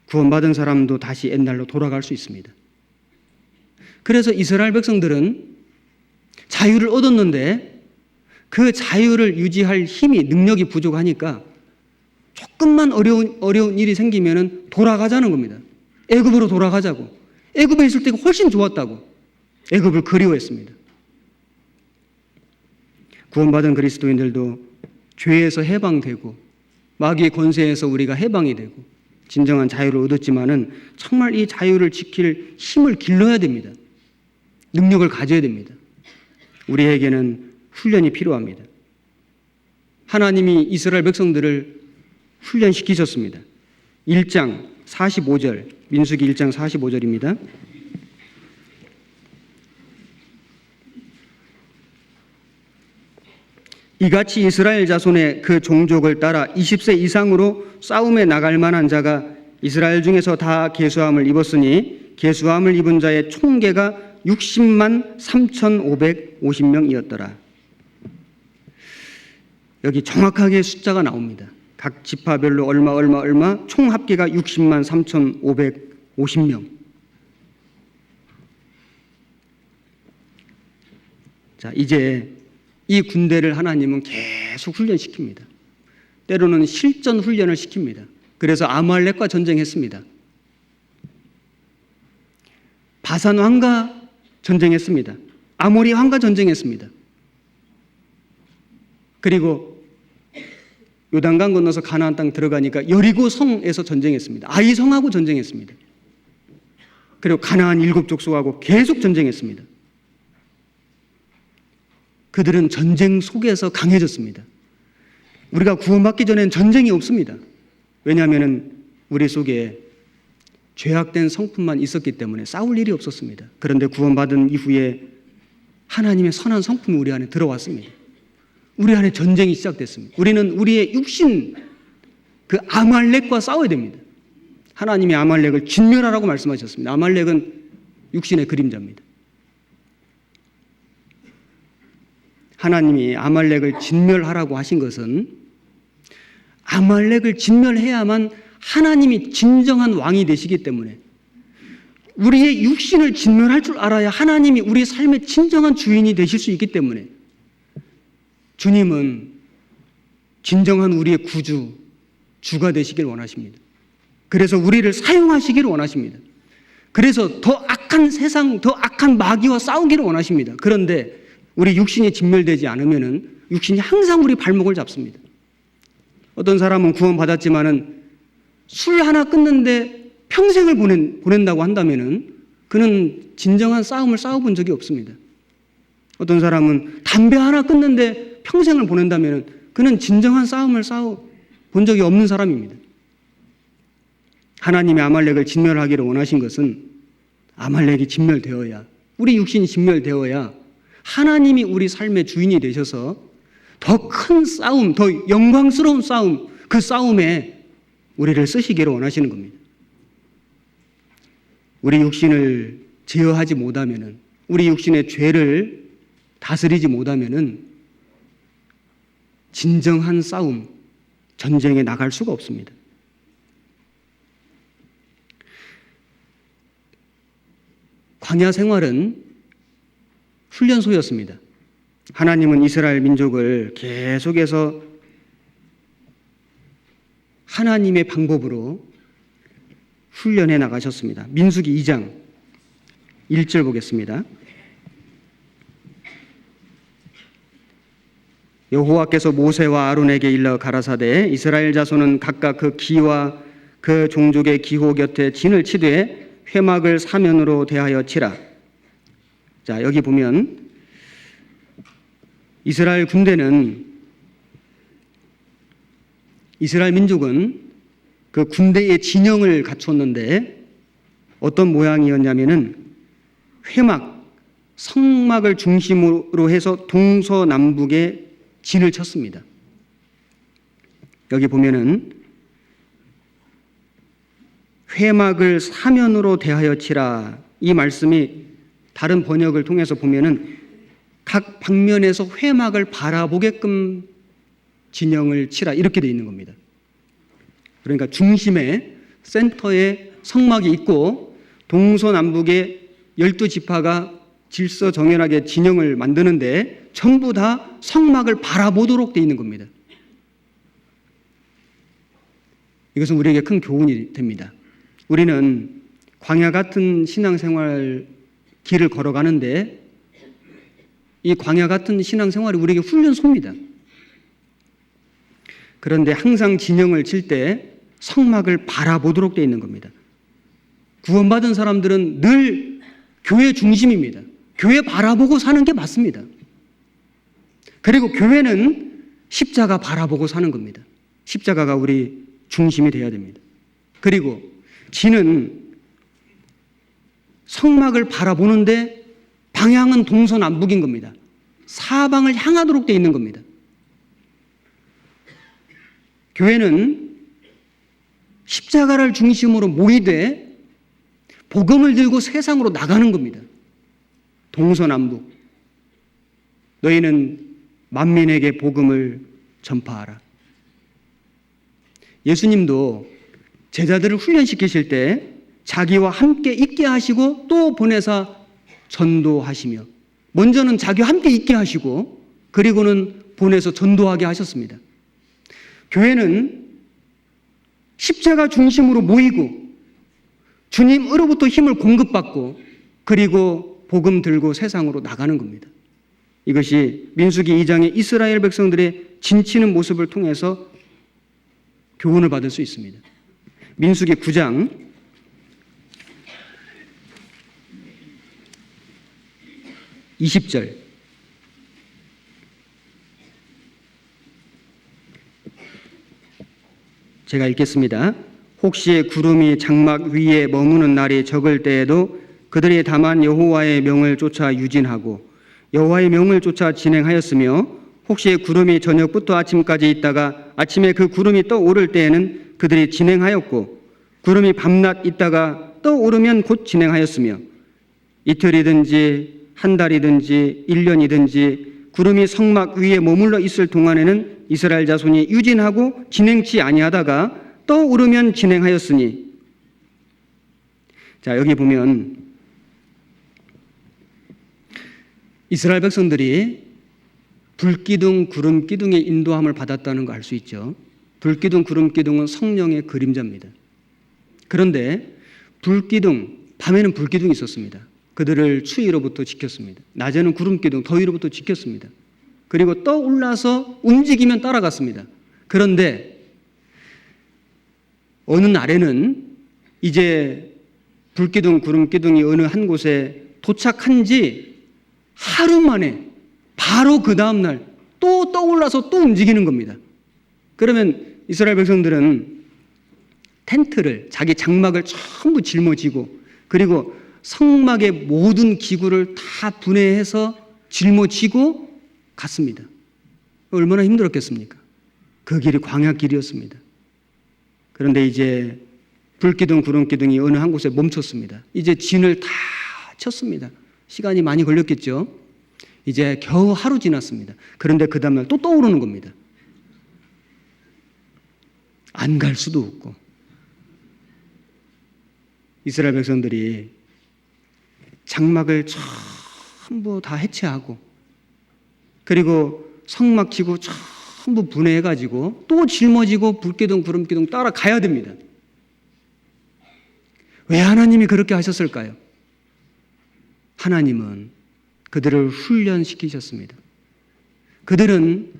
구원받은 사람도 다시 옛날로 돌아갈 수 있습니다. 그래서 이스라엘 백성들은 자유를 얻었는데 그 자유를 유지할 힘이, 능력이 부족하니까 조금만 어려운 일이 생기면 돌아가자는 겁니다. 애굽으로 돌아가자고. 애굽에 있을 때가 훨씬 좋았다고. 애굽을 그리워했습니다. 구원받은 그리스도인들도 죄에서 해방되고 마귀의 권세에서 우리가 해방이 되고 진정한 자유를 얻었지만은 정말 이 자유를 지킬 힘을 길러야 됩니다. 능력을 가져야 됩니다. 우리에게는 훈련이 필요합니다. 하나님이 이스라엘 백성들을 훈련시키셨습니다. 1장 45절, 민수기 1장 45절입니다. 이같이 이스라엘 자손의 그 종족을 따라 20세 이상으로 싸움에 나갈 만한 자가 이스라엘 중에서 다 계수함을 입었으니 계수함을 입은 자의 총계가 60만 3,550명이었더라. 여기 정확하게 숫자가 나옵니다. 각 지파별로 얼마 총 합계가 60만 3,550명. 자, 이제 이 군대를 하나님은 계속 훈련시킵니다. 때로는 실전 훈련을 시킵니다. 그래서 아말렉과 전쟁했습니다. 바산 왕과 전쟁했습니다. 아모리 왕과 전쟁했습니다. 그리고 요단강 건너서 가나안 땅 들어가니까 여리고 성에서 전쟁했습니다. 아이 성하고 전쟁했습니다. 그리고 가나안 7족속하고 계속 전쟁했습니다. 그들은 전쟁 속에서 강해졌습니다. 우리가 구원받기 전엔 전쟁이 없습니다. 왜냐하면 우리 속에 죄악된 성품만 있었기 때문에 싸울 일이 없었습니다. 그런데 구원받은 이후에 하나님의 선한 성품이 우리 안에 들어왔습니다. 우리 안에 전쟁이 시작됐습니다. 우리는 우리의 육신, 그 아말렉과 싸워야 됩니다. 하나님이 아말렉을 진멸하라고 말씀하셨습니다. 아말렉은 육신의 그림자입니다. 하나님이 아말렉을 진멸하라고 하신 것은 아말렉을 진멸해야만 하나님이 진정한 왕이 되시기 때문에 우리의 육신을 진멸할 줄 알아야 하나님이 우리 삶의 진정한 주인이 되실 수 있기 때문에 주님은 진정한 우리의 구주, 주가 되시길 원하십니다. 그래서 우리를 사용하시기를 원하십니다. 그래서 더 악한 세상, 더 악한 마귀와 싸우기를 원하십니다. 그런데 우리 육신이 진멸되지 않으면은 육신이 항상 우리 발목을 잡습니다. 어떤 사람은 구원받았지만은 술 하나 끊는데 평생을 보낸다고 한다면은 그는 진정한 싸움을 싸워본 적이 없습니다. 어떤 사람은 담배 하나 끊는데 평생을 보낸다면은 그는 진정한 싸움을 싸워본 적이 없는 사람입니다. 하나님이 아말렉을 진멸하기를 원하신 것은 아말렉이 진멸되어야, 우리 육신이 진멸되어야 하나님이 우리 삶의 주인이 되셔서 더 큰 싸움, 더 영광스러운 싸움, 그 싸움에 우리를 쓰시기를 원하시는 겁니다. 우리 육신을 제어하지 못하면은, 우리 육신의 죄를 다스리지 못하면은 진정한 싸움, 전쟁에 나갈 수가 없습니다. 광야 생활은 훈련소였습니다. 하나님은 이스라엘 민족을 계속해서 하나님의 방법으로 훈련해 나가셨습니다. 민수기 2장 1절 보겠습니다. 여호와께서 모세와 아론에게 일러 가라사대 이스라엘 자손은 각각 그 기와 그 종족의 기호 곁에 진을 치되 회막을 사면으로 대하여 치라. 자, 여기 보면 이스라엘 군대는, 이스라엘 민족은 그 군대의 진영을 갖췄는데 어떤 모양이었냐면은 회막, 성막을 중심으로 해서 동서남북에 진을 쳤습니다. 여기 보면은 회막을 사면으로 대하여 치라, 이 말씀이 다른 번역을 통해서 보면은 각 방면에서 회막을 바라보게끔 진영을 치라, 이렇게 되어 있는 겁니다. 그러니까 중심에, 센터에 성막이 있고 동서남북에 12지파가 질서정연하게 진영을 만드는데 전부 다 성막을 바라보도록 되어 있는 겁니다. 이것은 우리에게 큰 교훈이 됩니다. 우리는 광야 같은 신앙생활 길을 걸어가는데 이 광야 같은 신앙생활이 우리에게 훈련소입니다. 그런데 항상 진영을 칠 때 성막을 바라보도록 되어 있는 겁니다. 구원받은 사람들은 늘 교회 중심입니다. 교회 바라보고 사는 게 맞습니다. 그리고 교회는 십자가 바라보고 사는 겁니다. 십자가가 우리 중심이 되어야 됩니다. 그리고 진은 성막을 바라보는데 방향은 동서남북인 겁니다. 사방을 향하도록 되어 있는 겁니다. 교회는 십자가를 중심으로 모이되 복음을 들고 세상으로 나가는 겁니다. 동서남북. 너희는 만민에게 복음을 전파하라. 예수님도 제자들을 훈련시키실 때 자기와 함께 있게 하시고 또 보내사 전도하시며, 먼저는 자기와 함께 있게 하시고 그리고는 보내서 전도하게 하셨습니다. 교회는 십자가 중심으로 모이고 주님으로부터 힘을 공급받고 그리고 복음 들고 세상으로 나가는 겁니다. 이것이 민수기 2장의 이스라엘 백성들의 진치는 모습을 통해서 교훈을 받을 수 있습니다. 민수기 9장 20절, 제가 읽겠습니다. 혹시 구름이 장막 위에 머무는 날이 적을 때에도 그들이 다만 여호와의 명을 쫓아 유진하고 여호와의 명을 쫓아 진행하였으며, 혹시 구름이 저녁부터 아침까지 있다가 아침에 그 구름이 떠오를 때에는 그들이 진행하였고, 구름이 밤낮 있다가 떠오르면 곧 진행하였으며, 이틀이든지 한 달이든지 1년이든지 구름이 성막 위에 머물러 있을 동안에는 이스라엘 자손이 유진하고 진행치 아니하다가 떠오르면 진행하였으니, 자, 여기 보면 이스라엘 백성들이 불기둥, 구름기둥의 인도함을 받았다는 거 알 수 있죠. 불기둥, 구름기둥은 성령의 그림자입니다. 그런데 불기둥, 밤에는 불기둥이 있었습니다. 그들을 추위로부터 지켰습니다. 낮에는 구름기둥, 더위로부터 지켰습니다. 그리고 떠올라서 움직이면 따라갔습니다. 그런데 어느 날에는 이제 불기둥, 구름기둥이 어느 한 곳에 도착한 지 하루 만에 바로 그 다음날 또 떠올라서 또 움직이는 겁니다. 그러면 이스라엘 백성들은 텐트를, 자기 장막을 전부 짊어지고 그리고 성막의 모든 기구를 다 분해해서 짊어지고 갔습니다. 얼마나 힘들었겠습니까? 그 길이 광야 길이었습니다. 그런데 이제 불기둥, 구름기둥이 어느 한 곳에 멈췄습니다. 이제 진을 다 쳤습니다. 시간이 많이 걸렸겠죠. 이제 겨우 하루 지났습니다. 그런데 그 다음날 또 떠오르는 겁니다. 안 갈 수도 없고. 이스라엘 백성들이 장막을 전부 다 해체하고 그리고 성막 기구 전부 분해해가지고 또 짊어지고 불기둥, 구름기둥 따라가야 됩니다. 왜 하나님이 그렇게 하셨을까요? 하나님은 그들을 훈련시키셨습니다. 그들은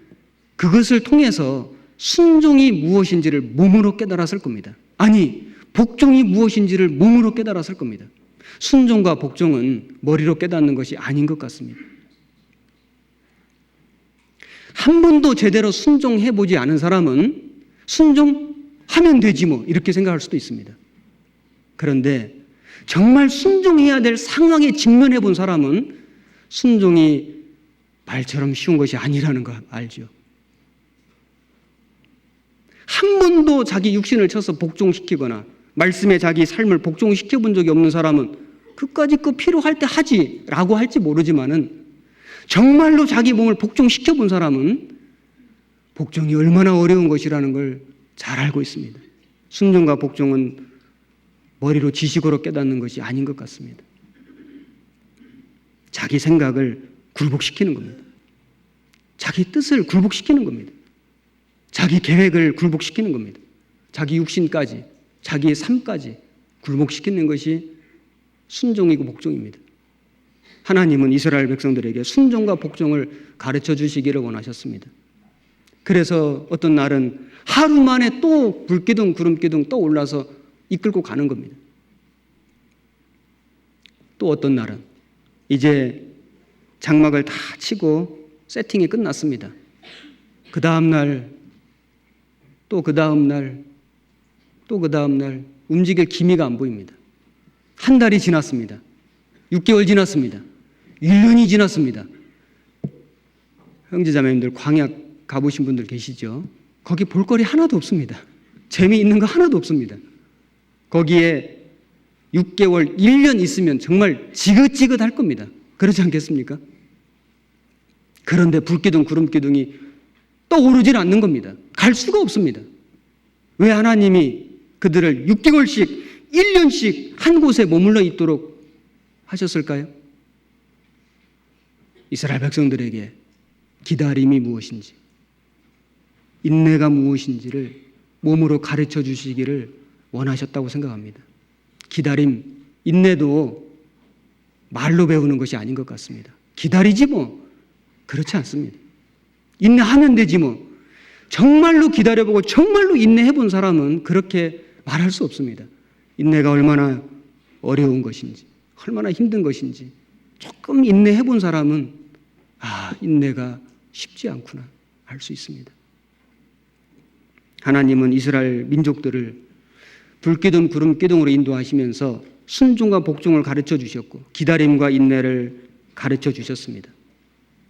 그것을 통해서 순종이 무엇인지를 몸으로 깨달았을 겁니다. 아니, 복종이 무엇인지를 몸으로 깨달았을 겁니다. 순종과 복종은 머리로 깨닫는 것이 아닌 것 같습니다. 한 번도 제대로 순종해보지 않은 사람은 순종하면 되지 뭐 이렇게 생각할 수도 있습니다. 그런데 정말 순종해야 될 상황에 직면해 본 사람은 순종이 말처럼 쉬운 것이 아니라는 거 알죠. 한 번도 자기 육신을 쳐서 복종시키거나 말씀에 자기 삶을 복종시켜 본 적이 없는 사람은 그까짓 거 필요할 때 하지라고 할지 모르지만은 정말로 자기 몸을 복종시켜 본 사람은 복종이 얼마나 어려운 것이라는 걸 잘 알고 있습니다. 순종과 복종은 머리로 지식으로 깨닫는 것이 아닌 것 같습니다. 자기 생각을 굴복시키는 겁니다. 자기 뜻을 굴복시키는 겁니다. 자기 계획을 굴복시키는 겁니다. 자기 육신까지, 자기의 삶까지 굴복시키는 것이 순종이고 복종입니다. 하나님은 이스라엘 백성들에게 순종과 복종을 가르쳐 주시기를 원하셨습니다. 그래서 어떤 날은 하루 만에 또 불기둥, 구름기둥 떠올라서 이끌고 가는 겁니다. 또 어떤 날은 이제 장막을 다 치고 세팅이 끝났습니다. 그 다음 날, 또 그 다음 날, 또 그 다음 날 움직일 기미가 안 보입니다. 한 달이 지났습니다. 6개월 지났습니다. 1년이 지났습니다. 형제자매님들 광야 가보신 분들 계시죠? 거기 볼거리 하나도 없습니다. 재미있는 거 하나도 없습니다. 거기에 6개월, 1년 있으면 정말 지긋지긋할 겁니다. 그렇지 않겠습니까? 그런데 불기둥, 구름기둥이 떠오르질 않는 겁니다. 갈 수가 없습니다. 왜 하나님이 그들을 6개월씩, 1년씩 한 곳에 머물러 있도록 하셨을까요? 이스라엘 백성들에게 기다림이 무엇인지, 인내가 무엇인지를 몸으로 가르쳐 주시기를 원하셨다고 생각합니다. 기다림, 인내도 말로 배우는 것이 아닌 것 같습니다. 기다리지 뭐. 그렇지 않습니다. 인내하면 되지 뭐. 정말로 기다려보고 정말로 인내해 본 사람은 그렇게 말할 수 없습니다. 인내가 얼마나 어려운 것인지, 얼마나 힘든 것인지 조금 인내해 본 사람은 인내가 쉽지 않구나 알 수 있습니다. 하나님은 이스라엘 민족들을 불기둥, 구름기둥으로 인도하시면서 순종과 복종을 가르쳐 주셨고 기다림과 인내를 가르쳐 주셨습니다.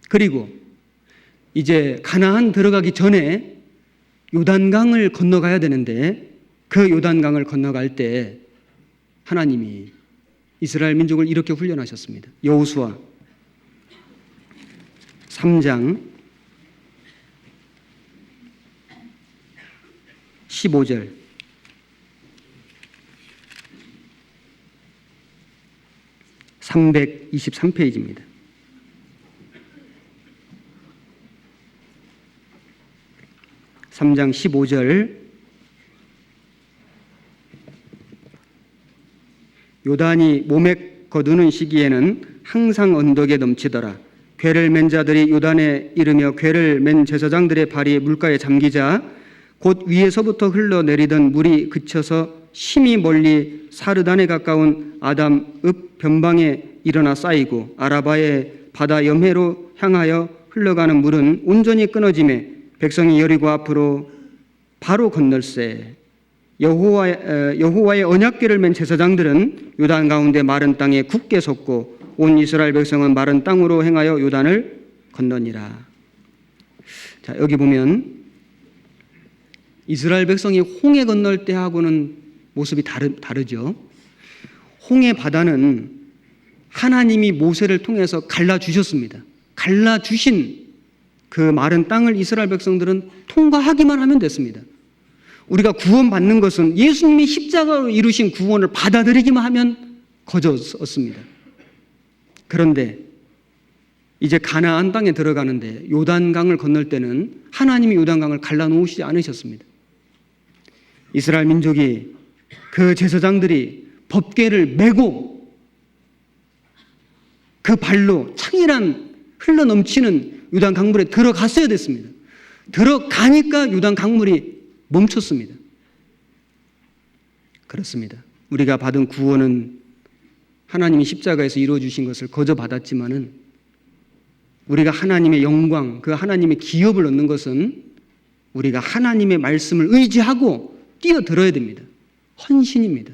그리고 이제 가나안 들어가기 전에 요단강을 건너가야 되는데 그 요단강을 건너갈 때 하나님이 이스라엘 민족을 이렇게 훈련하셨습니다. 여호수아 3장 15절 323페이지입니다. (3장) 15절 요단이 몸에 거두는 시기에는 항상 언덕에 넘치더라. 궤를 맨 자들이 요단에 이르며 궤를 맨 제사장들의 발이 물가에 잠기자 곧 위에서부터 흘러내리던 물이 그쳐서 심히 멀리 사르단에 가까운 아담읍 변방에 일어나 쌓이고 아라바의 바다 염해로 향하여 흘러가는 물은 온전히 끊어지매 백성이 여리고 앞으로 바로 건널세. 여호와의 언약궤를 맨 제사장들은 요단 가운데 마른 땅에 굳게 섰고 온 이스라엘 백성은 마른 땅으로 행하여 요단을 건너니라. 자, 여기 보면 이스라엘 백성이 홍해 건널 때하고는 모습이 다르죠. 홍해 바다는 하나님이 모세를 통해서 갈라주셨습니다. 갈라주신 그 마른 땅을 이스라엘 백성들은 통과하기만 하면 됐습니다. 우리가 구원받는 것은 예수님이 십자가로 이루신 구원을 받아들이기만 하면 거저었습니다. 그런데 이제 가나안 땅에 들어가는데 요단강을 건널 때는 하나님이 요단강을 갈라놓으시지 않으셨습니다. 이스라엘 민족이 그 제사장들이 법궤를 메고 그 발로 창이란 흘러넘치는 요단 강물에 들어갔어야 됐습니다. 들어가니까 요단 강물이 멈췄습니다. 그렇습니다. 우리가 받은 구원은 하나님이 십자가에서 이루어주신 것을 거저 받았지만은 우리가 하나님의 영광, 그 하나님의 기업을 얻는 것은 우리가 하나님의 말씀을 의지하고 뛰어들어야 됩니다. 헌신입니다.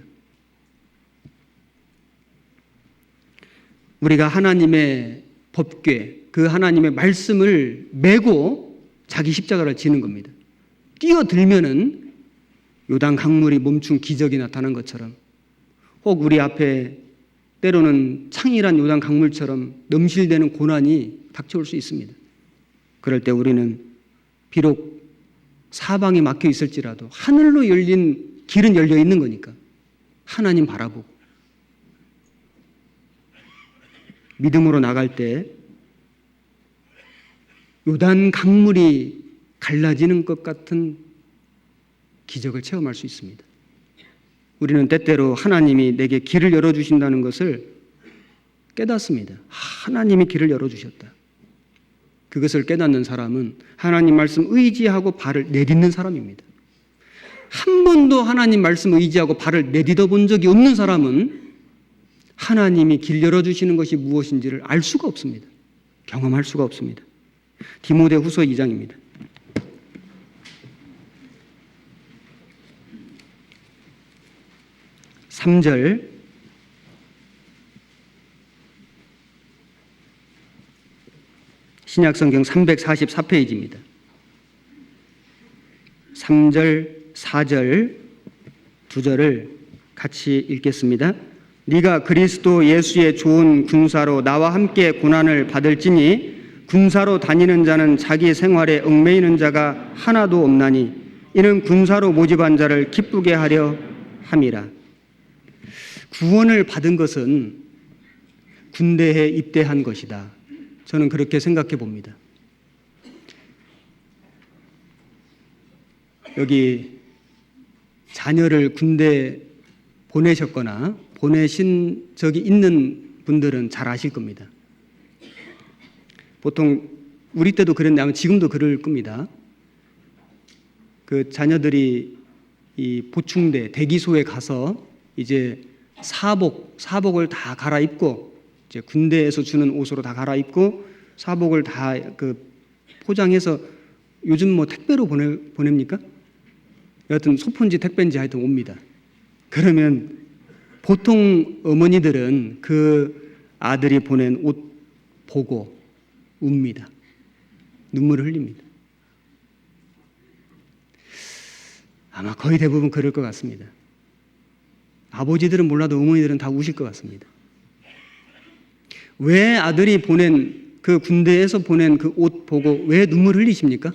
우리가 하나님의 법궤, 그 하나님의 말씀을 메고 자기 십자가를 지는 겁니다. 뛰어들면은 요단 강물이 멈춘 기적이 나타난 것처럼 혹 우리 앞에 때로는 창이란 요단 강물처럼 넘실대는 고난이 닥쳐올 수 있습니다. 그럴 때 우리는 비록 사방이 막혀 있을지라도 하늘로 열린 길은 열려 있는 거니까 하나님 바라보고 믿음으로 나갈 때 요단 강물이 갈라지는 것 같은 기적을 체험할 수 있습니다. 우리는 때때로 하나님이 내게 길을 열어주신다는 것을 깨닫습니다. 하나님이 길을 열어주셨다. 그것을 깨닫는 사람은 하나님 말씀 의지하고 발을 내딛는 사람입니다. 한 번도 하나님 말씀 의지하고 발을 내딛어 본 적이 없는 사람은 하나님이 길 열어주시는 것이 무엇인지를 알 수가 없습니다. 경험할 수가 없습니다. 디모데후서 2장입니다. 3절 신약성경 344페이지입니다. 3절, 4절, 2절을 같이 읽겠습니다. 네가 그리스도 예수의 좋은 군사로 나와 함께 고난을 받을지니 군사로 다니는 자는 자기 생활에 얽매이는 자가 하나도 없나니 이는 군사로 모집한 자를 기쁘게 하려 함이라. 구원을 받은 것은 군대에 입대한 것이다. 저는 그렇게 생각해 봅니다. 여기 자녀를 군대 보내셨거나 보내신 적이 있는 분들은 잘 아실 겁니다. 보통 우리 때도 그랬냐면 지금도 그럴 겁니다. 그 자녀들이 이 보충대 대기소에 가서 이제 사복을 다 갈아입고 이제 군대에서 주는 옷으로 다 갈아입고 사복을 다 그 포장해서 요즘 뭐 택배로 보냅니까? 여하튼 소폰지 택배인지 하여튼 옵니다. 그러면 보통 어머니들은 그 아들이 보낸 옷 보고 웁니다. 눈물을 흘립니다. 아마 거의 대부분 그럴 것 같습니다. 아버지들은 몰라도 어머니들은 다 우실 것 같습니다. 왜 아들이 보낸 그 군대에서 보낸 그 옷 보고 왜 눈물 흘리십니까?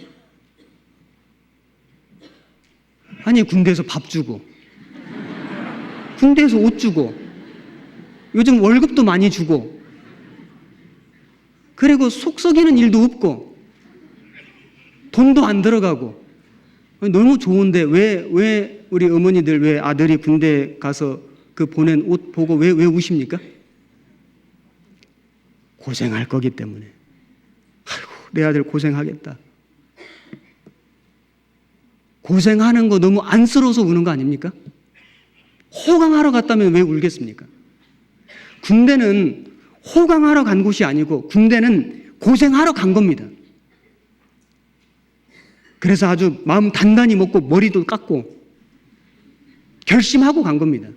아니 군대에서 밥 주고 군대에서 옷 주고 요즘 월급도 많이 주고, 그리고 속 썩이는 일도 없고, 돈도 안 들어가고, 너무 좋은데 왜 우리 어머니들, 왜 아들이 군대 가서 그 보낸 옷 보고 왜 우십니까? 고생할 거기 때문에. 아이고, 내 아들 고생하겠다. 고생하는 거 너무 안쓰러워서 우는 거 아닙니까? 호강하러 갔다면 왜 울겠습니까? 군대는 호강하러 간 곳이 아니고 군대는 고생하러 간 겁니다. 그래서 아주 마음 단단히 먹고 머리도 깎고 결심하고 간 겁니다.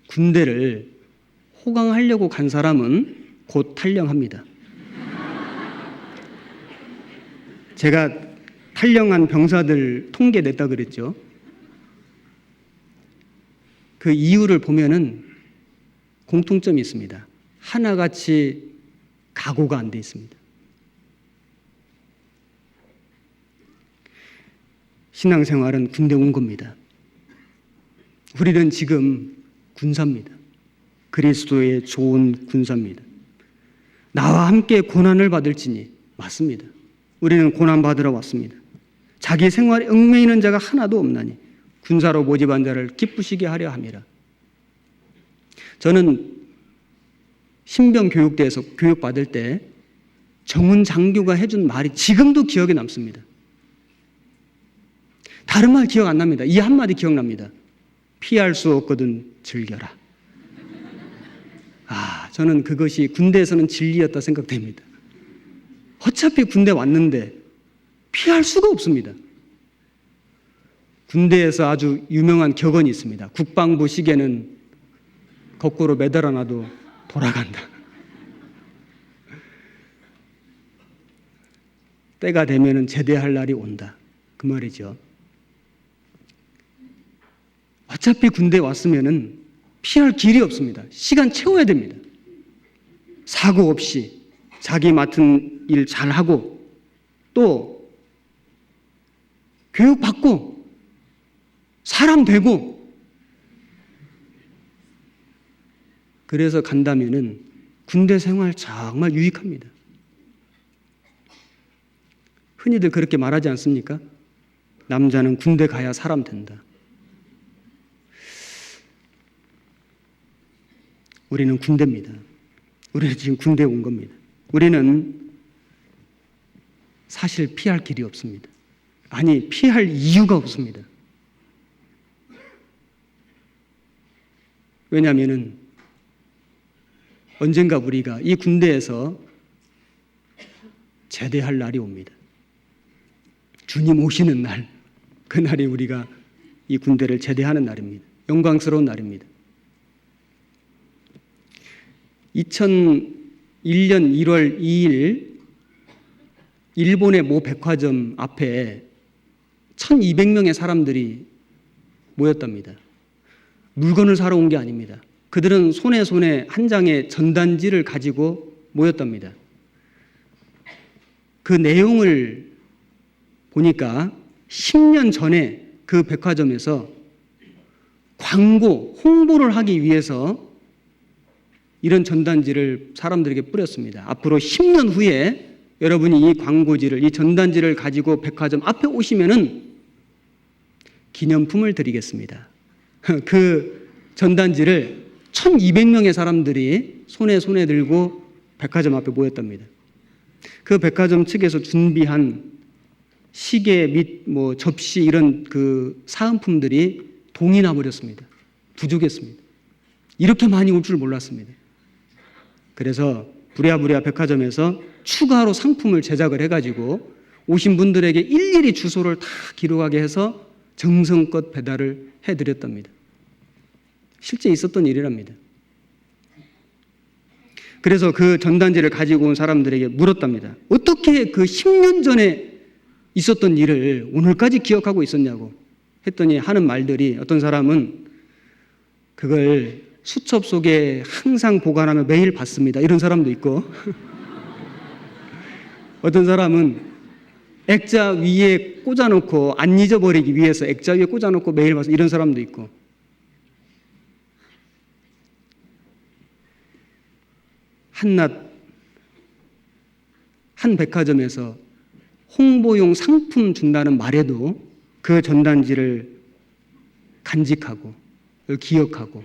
군대를 호강하려고 간 사람은 곧 탈영합니다. 제가 탈영한 병사들 통계 냈다 그랬죠. 그 이유를 보면은 공통점이 있습니다. 하나같이 각오가 안 돼 있습니다. 신앙생활은 군대 온 겁니다. 우리는 지금 군사입니다. 그리스도의 좋은 군사입니다. 나와 함께 고난을 받을지니, 맞습니다. 우리는 고난 받으러 왔습니다. 자기 생활에 얽매이는 자가 하나도 없나니 군사로 모집한 자를 기쁘시게 하려 함이라. 저는 신병 교육대에서 교육받을 때 정훈 장교가 해준 말이 지금도 기억에 남습니다. 다른 말 기억 안 납니다. 이 한마디 기억납니다. 피할 수 없거든 즐겨라. 저는 그것이 군대에서는 진리였다 생각됩니다. 어차피 군대 왔는데 피할 수가 없습니다. 군대에서 아주 유명한 격언이 있습니다. 국방부 시계는 거꾸로 매달아놔도 돌아간다. 때가 되면 제대할 날이 온다. 그 말이죠. 어차피 군대 왔으면 피할 길이 없습니다. 시간 채워야 됩니다. 사고 없이 자기 맡은 일 잘하고 또 교육받고 사람 되고, 그래서 간다면은 군대 생활 정말 유익합니다. 흔히들 그렇게 말하지 않습니까? 남자는 군대 가야 사람 된다. 우리는 군대입니다. 우리는 지금 군대에 온 겁니다. 우리는 사실 피할 길이 없습니다. 아니, 피할 이유가 없습니다. 왜냐하면 언젠가 우리가 이 군대에서 제대할 날이 옵니다. 주님 오시는 날, 그날이 우리가 이 군대를 제대하는 날입니다. 영광스러운 날입니다. 2001년 1월 2일 일본의 모 백화점 앞에 1200명의 사람들이 모였답니다. 물건을 사러 온 게 아닙니다. 그들은 손에 한 장의 전단지를 가지고 모였답니다. 그 내용을 보니까 10년 전에 그 백화점에서 홍보를 하기 위해서 이런 전단지를 사람들에게 뿌렸습니다. 앞으로 10년 후에 여러분이 이 광고지를, 이 전단지를 가지고 백화점 앞에 오시면은 기념품을 드리겠습니다. 그 전단지를 1200명의 사람들이 손에 들고 백화점 앞에 모였답니다. 그 백화점 측에서 준비한 시계 및 접시 이런 그 사은품들이 동이 나버렸습니다. 부족했습니다. 이렇게 많이 올 줄 몰랐습니다. 그래서 부랴부랴 백화점에서 추가로 상품을 제작을 해가지고 오신 분들에게 일일이 주소를 다 기록하게 해서 정성껏 배달을 해드렸답니다. 실제 있었던 일이랍니다. 그래서 그 전단지를 가지고 온 사람들에게 물었답니다. 어떻게 그 10년 전에 있었던 일을 오늘까지 기억하고 있었냐고 했더니 하는 말들이, 어떤 사람은 그걸 수첩 속에 항상 보관하며 매일 봤습니다. 이런 사람도 있고 어떤 사람은 액자 위에 꽂아놓고 안 잊어버리기 위해서 액자 위에 꽂아놓고 매일 봐서, 이런 사람도 있고, 한낱 한 백화점에서 홍보용 상품 준다는 말에도 그 전단지를 간직하고 기억하고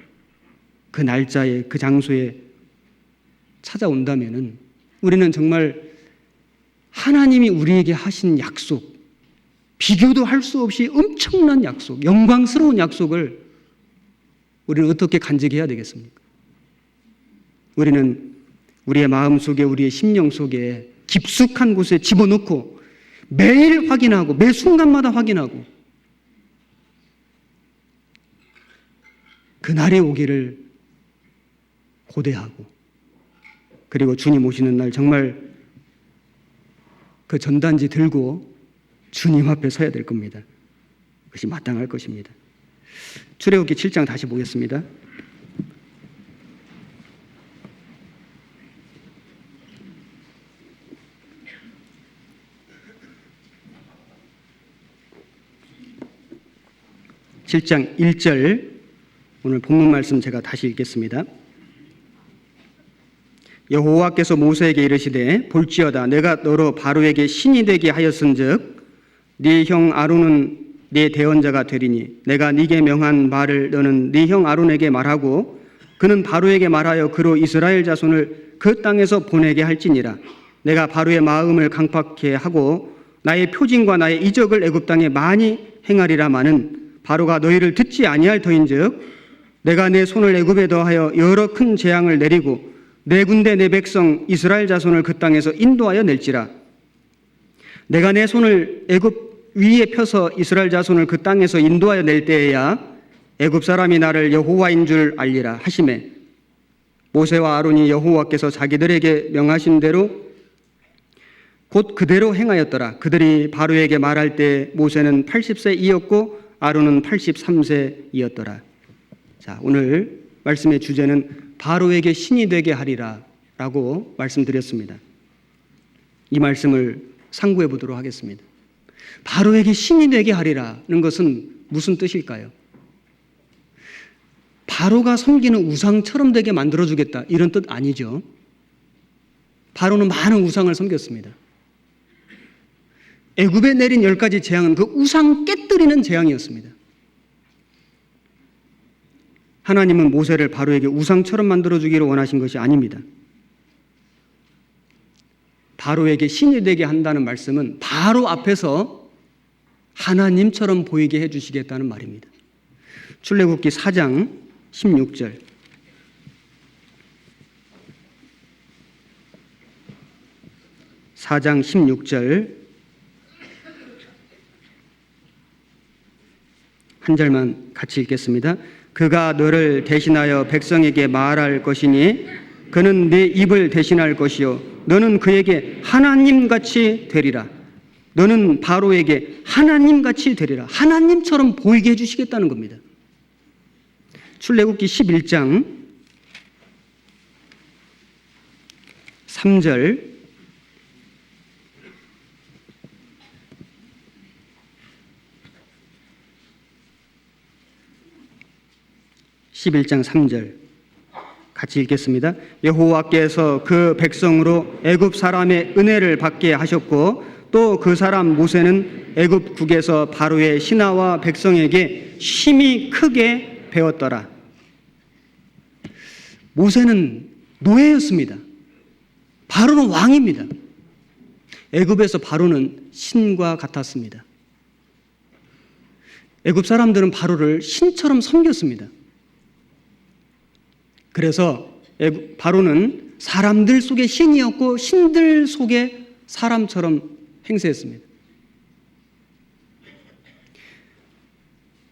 그 날짜에 그 장소에 찾아온다면은 우리는 정말 하나님이 우리에게 하신 약속, 비교도 할 수 없이 엄청난 약속, 영광스러운 약속을 우리는 어떻게 간직해야 되겠습니까? 우리는 우리의 마음 속에, 우리의 심령 속에 깊숙한 곳에 집어넣고 매일 확인하고 매 순간마다 확인하고 그날이 오기를 고대하고 그리고 주님 오시는 날 정말 그 전단지 들고 주님 앞에 서야 될 겁니다. 그것이 마땅할 것입니다. 출애굽기 7장 다시 보겠습니다. (7장) 1절 오늘 본문 말씀 제가 다시 읽겠습니다. 여호와께서 모세에게 이르시되 볼지어다 내가 너로 바로에게 신이 되게 하였은즉 네 형 아론은 네 대언자가 되리니 내가 네게 명한 말을 너는 네 형 아론에게 말하고 그는 바로에게 말하여 그로 이스라엘 자손을 그 땅에서 보내게 할지니라. 내가 바로의 마음을 강팍케 하고 나의 표징과 나의 이적을 애굽 땅에 많이 행하리라마는 바로가 너희를 듣지 아니할 터인즉 내가 내 손을 애굽에 더하여 여러 큰 재앙을 내리고 내 군대 내 백성 이스라엘 자손을 그 땅에서 인도하여 낼지라. 내가 내 손을 애굽 위에 펴서 이스라엘 자손을 그 땅에서 인도하여 낼 때에야 애굽 사람이 나를 여호와인 줄 알리라 하시매 모세와 아론이 여호와께서 자기들에게 명하신 대로 곧 그대로 행하였더라. 그들이 바로에게 말할 때 모세는 80세이었고 아론은 83세이었더라. 자, 오늘 말씀의 주제는 바로에게 신이 되게 하리라 라고 말씀드렸습니다. 이 말씀을 상고해 보도록 하겠습니다. 바로에게 신이 되게 하리라는 것은 무슨 뜻일까요? 바로가 섬기는 우상처럼 되게 만들어주겠다 이런 뜻 아니죠. 바로는 많은 우상을 섬겼습니다. 애굽에 내린 10가지 재앙은 그 우상 깨뜨리는 재앙이었습니다. 하나님은 모세를 바로에게 우상처럼 만들어주기를 원하신 것이 아닙니다. 바로에게 신이 되게 한다는 말씀은 바로 앞에서 하나님처럼 보이게 해주시겠다는 말입니다. 출애굽기 4장 16절 (4장 16절) 한 절만 같이 읽겠습니다. 그가 너를 대신하여 백성에게 말할 것이니 그는 네 입을 대신할 것이요 너는 그에게 하나님같이 되리라. 너는 바로에게 하나님같이 되리라. 하나님처럼 보이게 해주시겠다는 겁니다. 출애굽기 11장 3절 (11장 3절) 같이 읽겠습니다. 여호와께서 그 백성으로 애굽 사람의 은혜를 받게 하셨고 또 그 사람 모세는 애굽국에서 바로의 신하와 백성에게 심히 크게 배웠더라. 모세는 노예였습니다. 바로는 왕입니다. 애굽에서 바로는 신과 같았습니다. 애굽 사람들은 바로를 신처럼 섬겼습니다. 그래서 바로는 사람들 속의 신이었고 신들 속의 사람처럼 행세했습니다.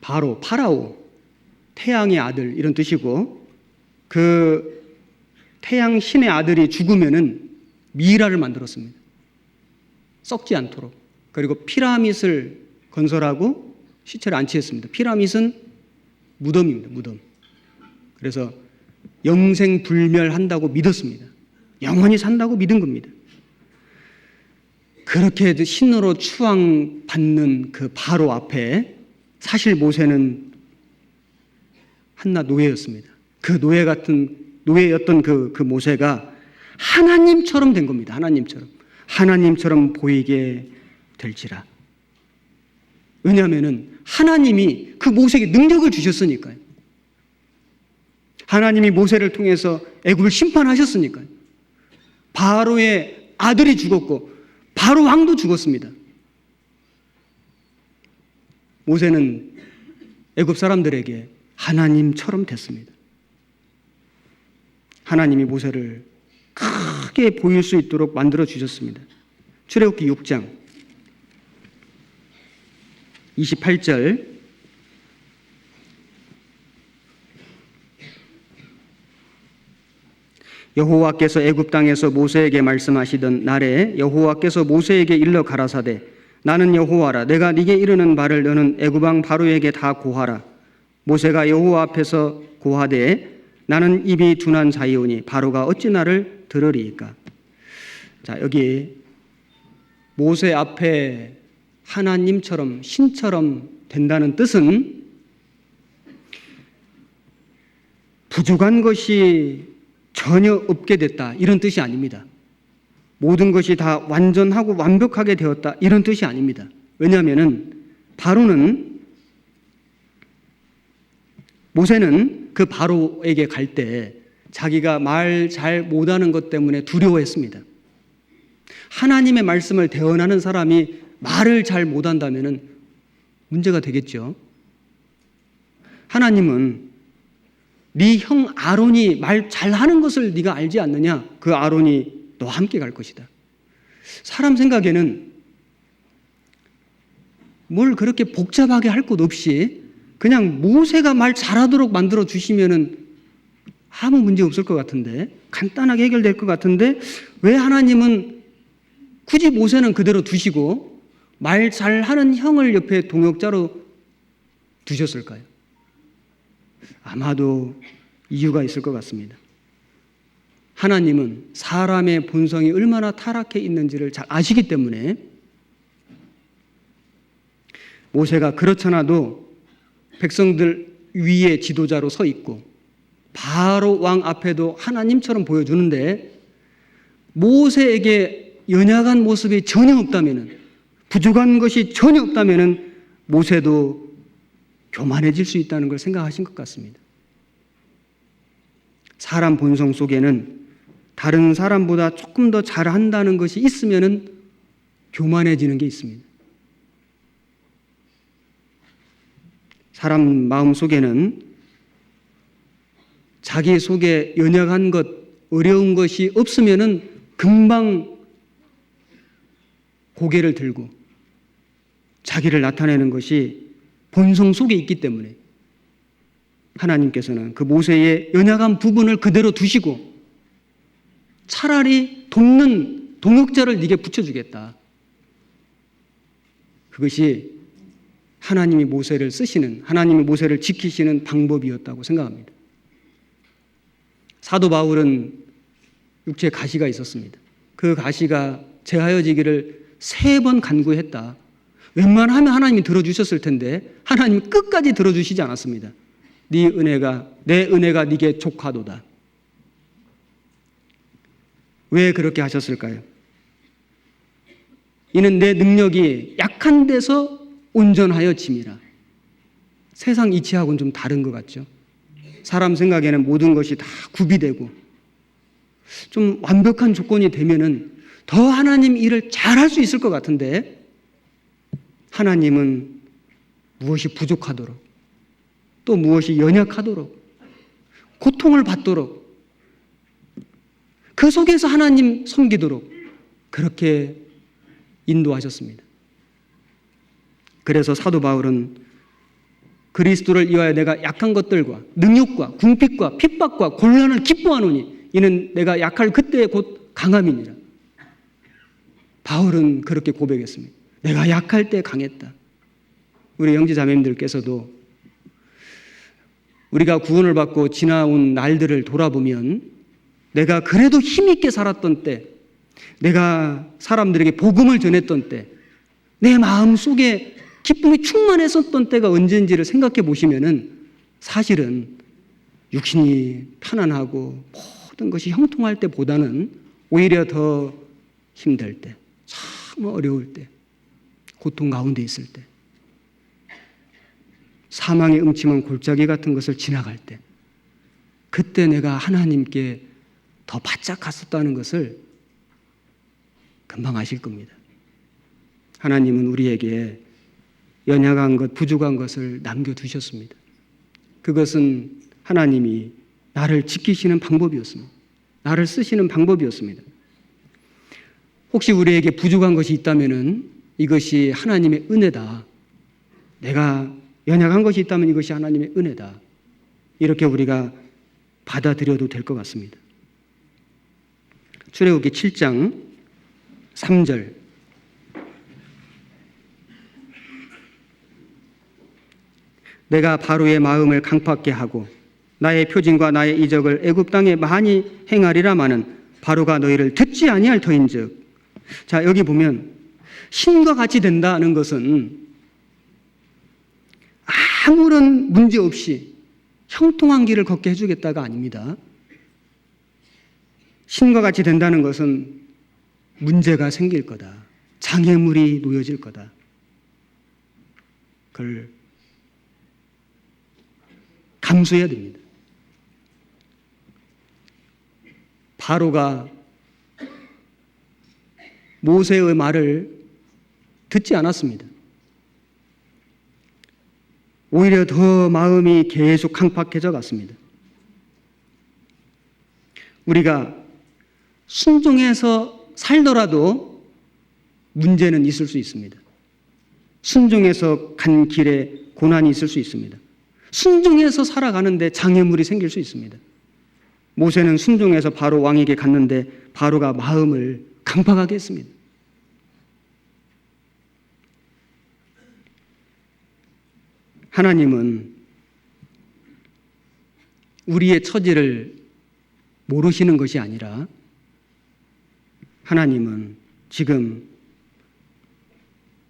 바로, 파라오, 태양의 아들 이런 뜻이고 그 태양 신의 아들이 죽으면은 미이라를 만들었습니다. 썩지 않도록. 그리고 피라밋을 건설하고 시체를 안치했습니다. 피라밋은 무덤입니다. 무덤. 그래서 영생불멸한다고 믿었습니다. 영원히 산다고 믿은 겁니다. 그렇게 신으로 추앙받는 그 바로 앞에 사실 모세는 한낱 노예였습니다. 그 노예였던 그 모세가 하나님처럼 된 겁니다. 하나님처럼 보이게 될지라. 왜냐하면 하나님이 그 모세에게 능력을 주셨으니까요. 하나님이 모세를 통해서 애굽을 심판하셨으니까요. 바로의 아들이 죽었고 바로 왕도 죽었습니다. 모세는 애굽 사람들에게 하나님처럼 됐습니다. 하나님이 모세를 크게 보일 수 있도록 만들어 주셨습니다. 출애굽기 6장 28절 여호와께서 애굽 땅에서 모세에게 말씀하시던 날에 여호와께서 모세에게 일러 가라사대 나는 여호와라 내가 네게 이르는 바를 너는 애굽 왕 바로에게 다 고하라. 모세가 여호와 앞에서 고하되 나는 입이 둔한 자이오니 바로가 어찌 나를 들으리이까. 자, 여기 모세 앞에 하나님처럼 신처럼 된다는 뜻은 부족한 것이 전혀 없게 됐다 이런 뜻이 아닙니다. 모든 것이 다 완전하고 완벽하게 되었다 이런 뜻이 아닙니다. 왜냐하면 모세는 그 바로에게 갈 때 자기가 말 잘 못하는 것 때문에 두려워했습니다. 하나님의 말씀을 대언하는 사람이 말을 잘 못한다면 문제가 되겠죠. 하나님은 네 형 아론이 말 잘하는 것을 네가 알지 않느냐? 그 아론이 너와 함께 갈 것이다. 사람 생각에는 뭘 그렇게 복잡하게 할 것 없이 그냥 모세가 말 잘하도록 만들어 주시면은 아무 문제 없을 것 같은데, 간단하게 해결될 것 같은데 왜 하나님은 굳이 모세는 그대로 두시고 말 잘하는 형을 옆에 동역자로 두셨을까요? 아마도 이유가 있을 것 같습니다. 하나님은 사람의 본성이 얼마나 타락해 있는지를 잘 아시기 때문에 모세가 그렇잖아도 백성들 위에 지도자로 서 있고 바로 왕 앞에도 하나님처럼 보여주는데 모세에게 연약한 모습이 전혀 없다면, 부족한 것이 전혀 없다면 모세도 교만해질 수 있다는 걸 생각하신 것 같습니다. 사람 본성 속에는 다른 사람보다 조금 더 잘한다는 것이 있으면 교만해지는 게 있습니다. 사람 마음 속에는 자기 속에 연약한 것, 어려운 것이 없으면 금방 고개를 들고 자기를 나타내는 것이 본성 속에 있기 때문에 하나님께서는 그 모세의 연약한 부분을 그대로 두시고 차라리 돕는 동역자를 네게 붙여주겠다. 그것이 하나님이 모세를 쓰시는, 하나님이 모세를 지키시는 방법이었다고 생각합니다. 사도 바울은 육체에 가시가 있었습니다. 그 가시가 제하여지기를 3번 간구했다. 웬만하면 하나님이 들어주셨을 텐데 하나님이 끝까지 들어주시지 않았습니다. 내 은혜가 네게 족하도다. 왜 그렇게 하셨을까요? 이는 내 능력이 약한 데서 온전하여 짐이라. 세상 이치하고는 좀 다른 것 같죠. 사람 생각에는 모든 것이 다 구비되고 좀 완벽한 조건이 되면은 더 하나님 일을 잘할 수 있을 것 같은데 하나님은 무엇이 부족하도록 또 무엇이 연약하도록 고통을 받도록 그 속에서 하나님 섬기도록 그렇게 인도하셨습니다. 그래서 사도 바울은 그리스도를 위하여 내가 약한 것들과 능욕과 궁핍과 핍박과 곤란을 기뻐하노니 이는 내가 약할 그때에 곧 강함이니라. 바울은 그렇게 고백했습니다. 내가 약할 때 강했다. 우리 형제자매님들께서도 우리가 구원을 받고 지나온 날들을 돌아보면 내가 그래도 힘있게 살았던 때, 내가 사람들에게 복음을 전했던 때, 내 마음속에 기쁨이 충만했었던 때가 언제인지를 생각해 보시면은 사실은 육신이 편안하고 모든 것이 형통할 때보다는 오히려 더 힘들 때, 참 어려울 때, 고통 가운데 있을 때, 사망의 음침한 골짜기 같은 것을 지나갈 때, 그때 내가 하나님께 더 바짝 갔었다는 것을 금방 아실 겁니다. 하나님은 우리에게 연약한 것, 부족한 것을 남겨두셨습니다. 그것은 하나님이 나를 지키시는 방법이었습니다. 나를 쓰시는 방법이었습니다. 혹시 우리에게 부족한 것이 있다면 이것이 하나님의 은혜다. 내가 연약한 것이 있다면 이것이 하나님의 은혜다. 이렇게 우리가 받아들여도 될 것 같습니다. 출애굽기 7장 3절. 내가 바로의 마음을 강팍게 하고 나의 표징과 나의 이적을 애굽 땅에 많이 행하리라마는 바로가 너희를 듣지 아니할 터인즉. 자, 여기 보면 신과 같이 된다는 것은 아무런 문제 없이 형통한 길을 걷게 해주겠다가 아닙니다. 신과 같이 된다는 것은 문제가 생길 거다. 장애물이 놓여질 거다. 그걸 감수해야 됩니다. 바로가 모세의 말을 듣지 않았습니다. 오히려 더 마음이 계속 강팍해져 갔습니다. 우리가 순종해서 살더라도 문제는 있을 수 있습니다. 순종해서 간 길에 고난이 있을 수 있습니다. 순종해서 살아가는데 장애물이 생길 수 있습니다. 모세는 순종해서 바로 왕에게 갔는데 바로가 마음을 강팍하게 했습니다. 하나님은 우리의 처지를 모르시는 것이 아니라 하나님은 지금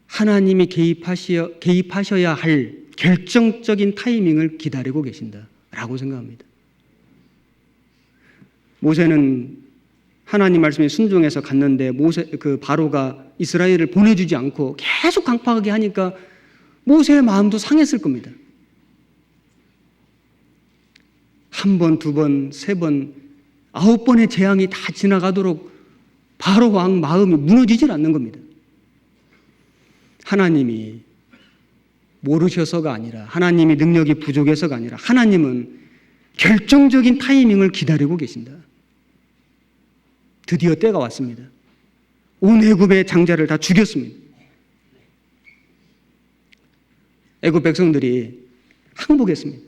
하나님이 개입하셔야 할 결정적인 타이밍을 기다리고 계신다라고 생각합니다. 모세는 하나님 말씀에 순종해서 갔는데 바로가 이스라엘을 보내주지 않고 계속 강팍하게 하니까 모세의 마음도 상했을 겁니다. 한 번, 두 번, 세 번, 9번의 재앙이 다 지나가도록 바로 왕 마음이 무너지질 않는 겁니다. 하나님이 모르셔서가 아니라, 하나님이 능력이 부족해서가 아니라 하나님은 결정적인 타이밍을 기다리고 계신다. 드디어 때가 왔습니다. 온 애굽의 장자를 다 죽였습니다. 애굽 백성들이 항복했습니다.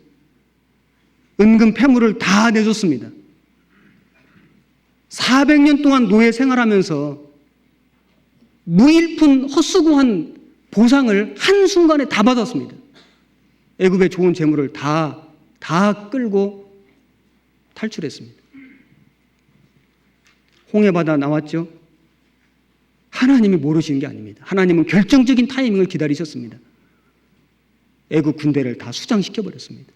은금 패물을 다 내줬습니다. 400년 동안 노예 생활하면서 무일푼 헛수고한 보상을 한순간에 다 받았습니다. 애굽의 좋은 재물을 다 끌고 탈출했습니다. 홍해바다 나왔죠? 하나님이 모르시는 게 아닙니다. 하나님은 결정적인 타이밍을 기다리셨습니다. 애굽 군대를 다 수장시켜버렸습니다.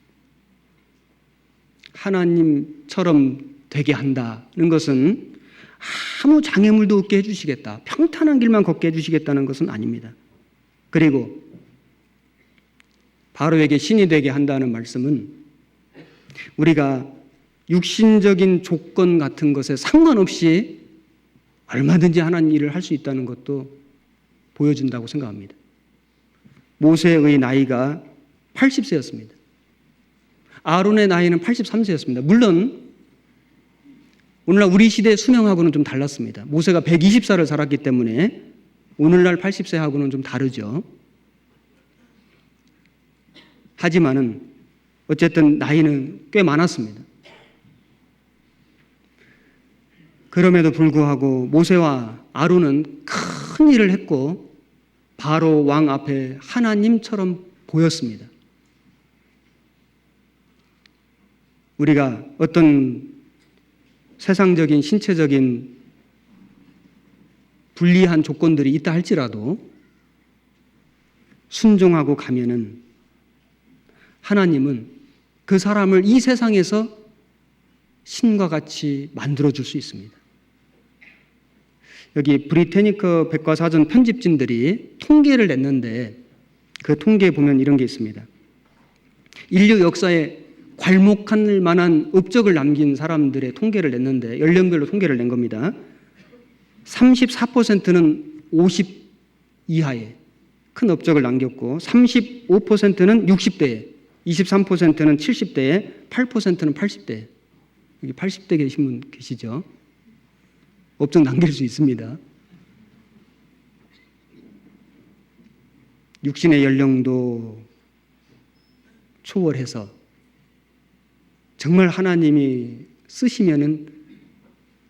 하나님처럼 되게 한다는 것은 아무 장애물도 없게 해주시겠다, 평탄한 길만 걷게 해주시겠다는 것은 아닙니다. 그리고 바로에게 신이 되게 한다는 말씀은 우리가 육신적인 조건 같은 것에 상관없이 얼마든지 하나님 일을 할 수 있다는 것도 보여준다고 생각합니다. 모세의 나이가 80세였습니다. 아론의 나이는 83세였습니다. 물론 오늘날 우리 시대의 수명하고는 좀 달랐습니다. 모세가 120살을 살았기 때문에 오늘날 80세하고는 좀 다르죠. 하지만은 어쨌든 나이는 꽤 많았습니다. 그럼에도 불구하고 모세와 아론은 큰 일을 했고 바로 왕 앞에 하나님처럼 보였습니다. 우리가 어떤 세상적인 신체적인 불리한 조건들이 있다 할지라도 순종하고 가면은 하나님은 그 사람을 이 세상에서 신과 같이 만들어줄 수 있습니다. 여기 브리테니커 백과사전 편집진들이 통계를 냈는데 그 통계에 보면 이런 게 있습니다. 인류 역사에 괄목할 만한 업적을 남긴 사람들의 통계를 냈는데 연령별로 통계를 낸 겁니다. 34%는 50 이하에 큰 업적을 남겼고 35%는 60대에, 23%는 70대에, 8%는 80대에. 여기 80대 계신 분 계시죠? 업적 남길 수 있습니다. 육신의 연령도 초월해서 정말 하나님이 쓰시면은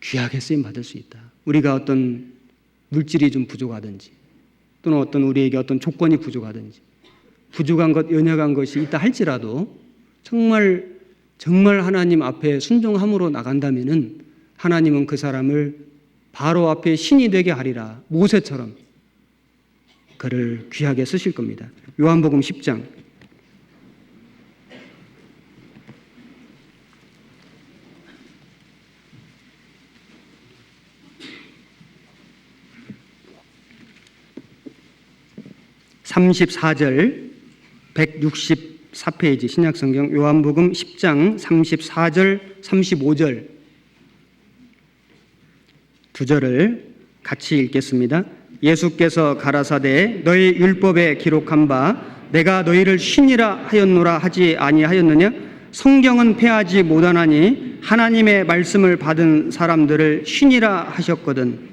귀하게 쓰임 받을 수 있다. 우리가 어떤 물질이 좀 부족하든지 또는 어떤 우리에게 어떤 조건이 부족하든지 부족한 것, 연약한 것이 있다 할지라도 정말 하나님 앞에 순종함으로 나간다면은 하나님은 그 사람을 바로 앞에 신이 되게 하리라. 모세처럼 그를 귀하게 쓰실 겁니다. 요한복음 10장 34절 164페이지 신약성경 요한복음 10장 34절 35절 두 절을 같이 읽겠습니다. 예수께서 가라사대 너희 율법에 기록한 바 내가 너희를 신이라 하였노라 하지 아니하였느냐? 성경은 패하지 못하나니 하나님의 말씀을 받은 사람들을 신이라 하셨거든.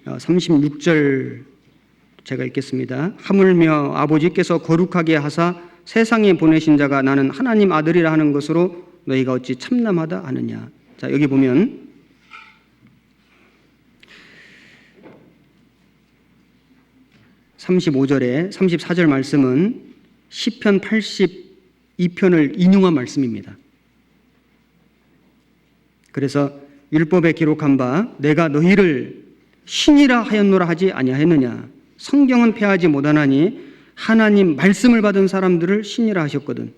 36절 제가 읽겠습니다. 하물며 아버지께서 거룩하게 하사 세상에 보내신 자가 나는 하나님 아들이라 하는 것으로 너희가 어찌 참남하다 하느냐. 자, 여기 보면 (35절에) 34절 말씀은 시편 82편을 인용한 말씀입니다. 그래서 율법에 기록한 바 내가 너희를 신이라 하였노라 하지 아니하였느냐. 성경은 패하지 못하나니 하나님 말씀을 받은 사람들을 신이라 하셨거든.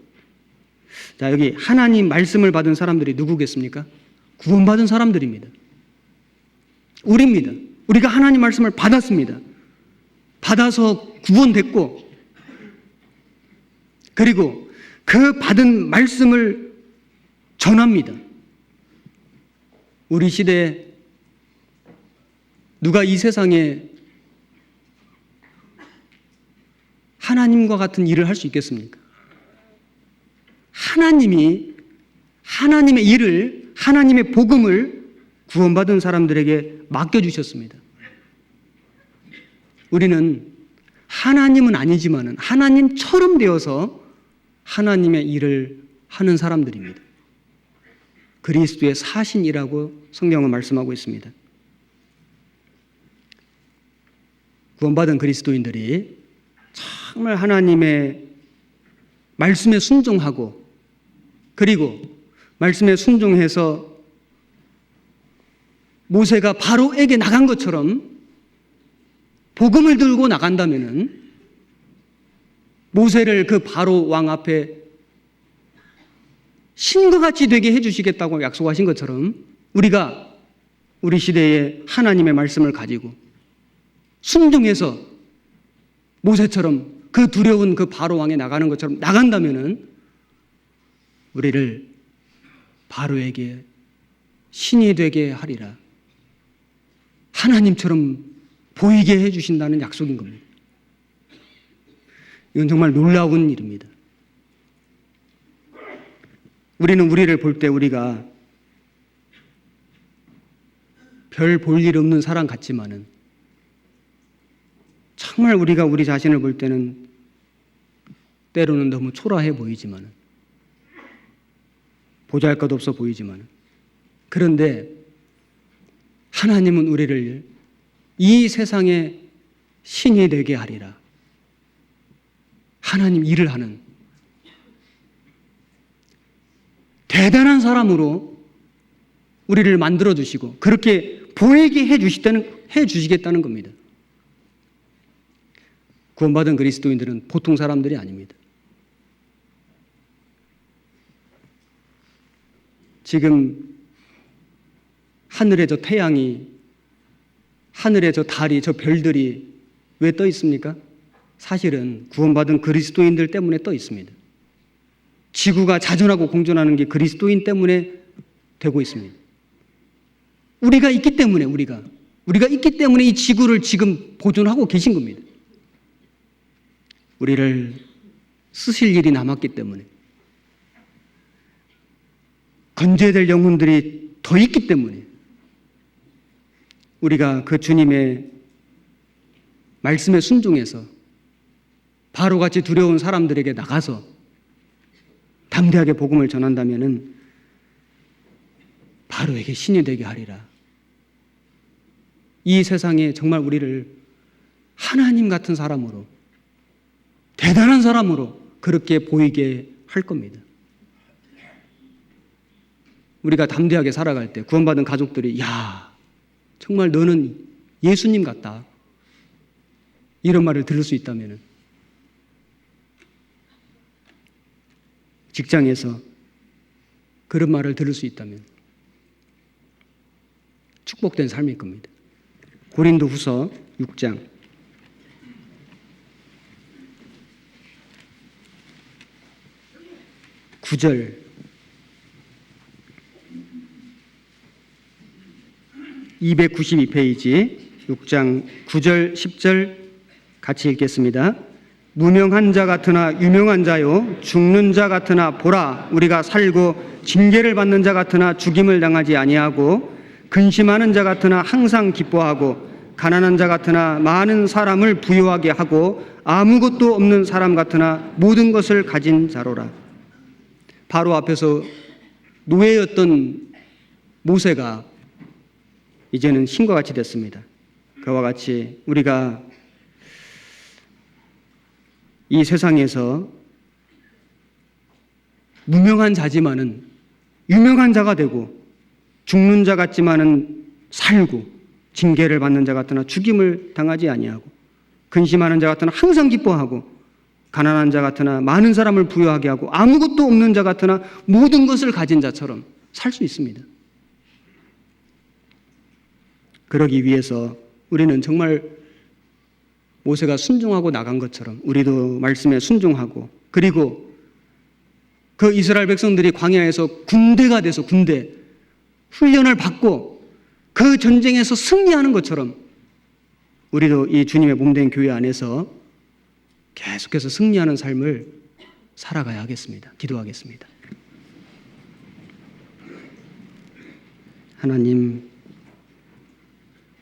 자, 여기 하나님 말씀을 받은 사람들이 누구겠습니까? 구원받은 사람들입니다. 우리입니다. 우리가 하나님 말씀을 받았습니다. 받아서 구원됐고 그리고 그 받은 말씀을 전합니다. 우리 시대에 누가 이 세상에 하나님과 같은 일을 할 수 있겠습니까? 하나님이 하나님의 일을, 하나님의 복음을 구원받은 사람들에게 맡겨주셨습니다. 우리는 하나님은 아니지만 하나님처럼 되어서 하나님의 일을 하는 사람들입니다. 그리스도의 사신이라고 성경은 말씀하고 있습니다. 구원받은 그리스도인들이 정말 하나님의 말씀에 순종하고 그리고 말씀에 순종해서 모세가 바로에게 나간 것처럼 복음을 들고 나간다면은 모세를 그 바로 왕 앞에 신과 같이 되게 해주시겠다고 약속하신 것처럼 우리가 우리 시대에 하나님의 말씀을 가지고 순종해서 모세처럼 그 두려운 그 바로 왕에 나가는 것처럼 나간다면은 우리를 바로에게 신이 되게 하리라. 하나님처럼 보이게 해주신다는 약속인 겁니다. 이건 정말 놀라운 일입니다. 우리는 우리를 볼 때 우리가 별 볼 일 없는 사람 같지만은 정말 우리가 우리 자신을 볼 때는 때로는 너무 초라해 보이지만은 보잘것없어 보이지만은 그런데 하나님은 우리를 이 세상의 신이 되게 하리라. 하나님 일을 하는 대단한 사람으로 우리를 만들어 주시고 그렇게 보이게 해 주시겠다는 겁니다. 구원받은 그리스도인들은 보통 사람들이 아닙니다. 지금 하늘에 저 태양이, 하늘에 저 달이, 저 별들이 왜 떠 있습니까? 사실은 구원받은 그리스도인들 때문에 떠 있습니다. 지구가 자전하고 공존하는 게 그리스도인 때문에 되고 있습니다. 우리가 있기 때문에, 우리가 있기 때문에 이 지구를 지금 보존하고 계신 겁니다. 우리를 쓰실 일이 남았기 때문에, 건져야 될 영혼들이 더 있기 때문에, 우리가 그 주님의 말씀에 순종해서 바로같이 두려운 사람들에게 나가서 담대하게 복음을 전한다면은 바로에게 신이 되게 하리라. 이 세상에 정말 우리를 하나님 같은 사람으로, 대단한 사람으로 그렇게 보이게 할 겁니다. 우리가 담대하게 살아갈 때 구원받은 가족들이 야, 정말 너는 예수님 같다, 이런 말을 들을 수 있다면, 직장에서 그런 말을 들을 수 있다면 축복된 삶일 겁니다. 고린도후서 6장 9절, 292페이지 6장 9절 10절 같이 읽겠습니다. 무명한 자 같으나 유명한 자요, 죽는 자 같으나 보라, 우리가 살고 징계를 받는 자 같으나 죽임을 당하지 아니하고, 근심하는 자 같으나 항상 기뻐하고, 가난한 자 같으나 많은 사람을 부유하게 하고, 아무것도 없는 사람 같으나 모든 것을 가진 자로라. 바로 앞에서 노예였던 모세가 이제는 신과 같이 됐습니다. 그와 같이 우리가 이 세상에서 무명한 자지만은 유명한 자가 되고, 죽는 자 같지만은 살고, 징계를 받는 자 같으나 죽임을 당하지 아니하고, 근심하는 자 같으나 항상 기뻐하고, 가난한 자 같으나 많은 사람을 부유하게 하고, 아무것도 없는 자 같으나 모든 것을 가진 자처럼 살 수 있습니다. 그러기 위해서 우리는 정말 모세가 순종하고 나간 것처럼 우리도 말씀에 순종하고, 그리고 그 이스라엘 백성들이 광야에서 군대가 돼서 군대 훈련을 받고 그 전쟁에서 승리하는 것처럼 우리도 이 주님의 몸된 교회 안에서 계속해서 승리하는 삶을 살아가야 하겠습니다. 기도하겠습니다. 하나님,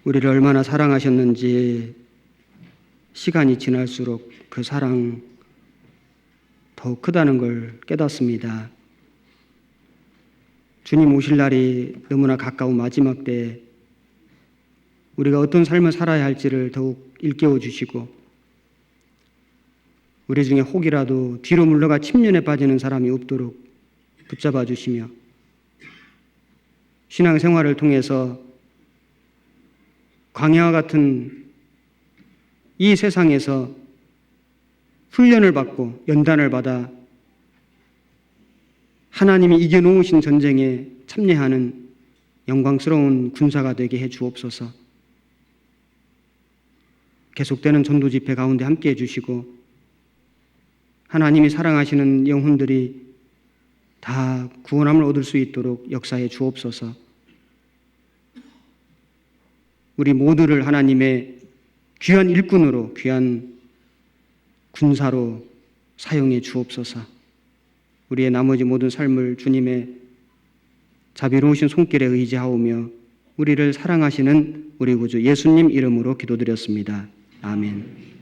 우리를 얼마나 사랑하셨는지 시간이 지날수록 그 사랑 더욱 크다는 걸 깨닫습니다. 주님 오실 날이 너무나 가까운 마지막 때 우리가 어떤 삶을 살아야 할지를 더욱 일깨워 주시고, 우리 중에 혹이라도 뒤로 물러가 침륜에 빠지는 사람이 없도록 붙잡아 주시며, 신앙생활을 통해서 광야와 같은 이 세상에서 훈련을 받고 연단을 받아 하나님이 이겨놓으신 전쟁에 참여하는 영광스러운 군사가 되게 해 주옵소서. 계속되는 전도 집회 가운데 함께 해주시고, 하나님이 사랑하시는 영혼들이 다 구원함을 얻을 수 있도록 역사해 주옵소서. 우리 모두를 하나님의 귀한 일꾼으로, 귀한 군사로 사용해 주옵소서. 우리의 나머지 모든 삶을 주님의 자비로우신 손길에 의지하오며 우리를 사랑하시는 우리 구주 예수님 이름으로 기도드렸습니다. 아멘.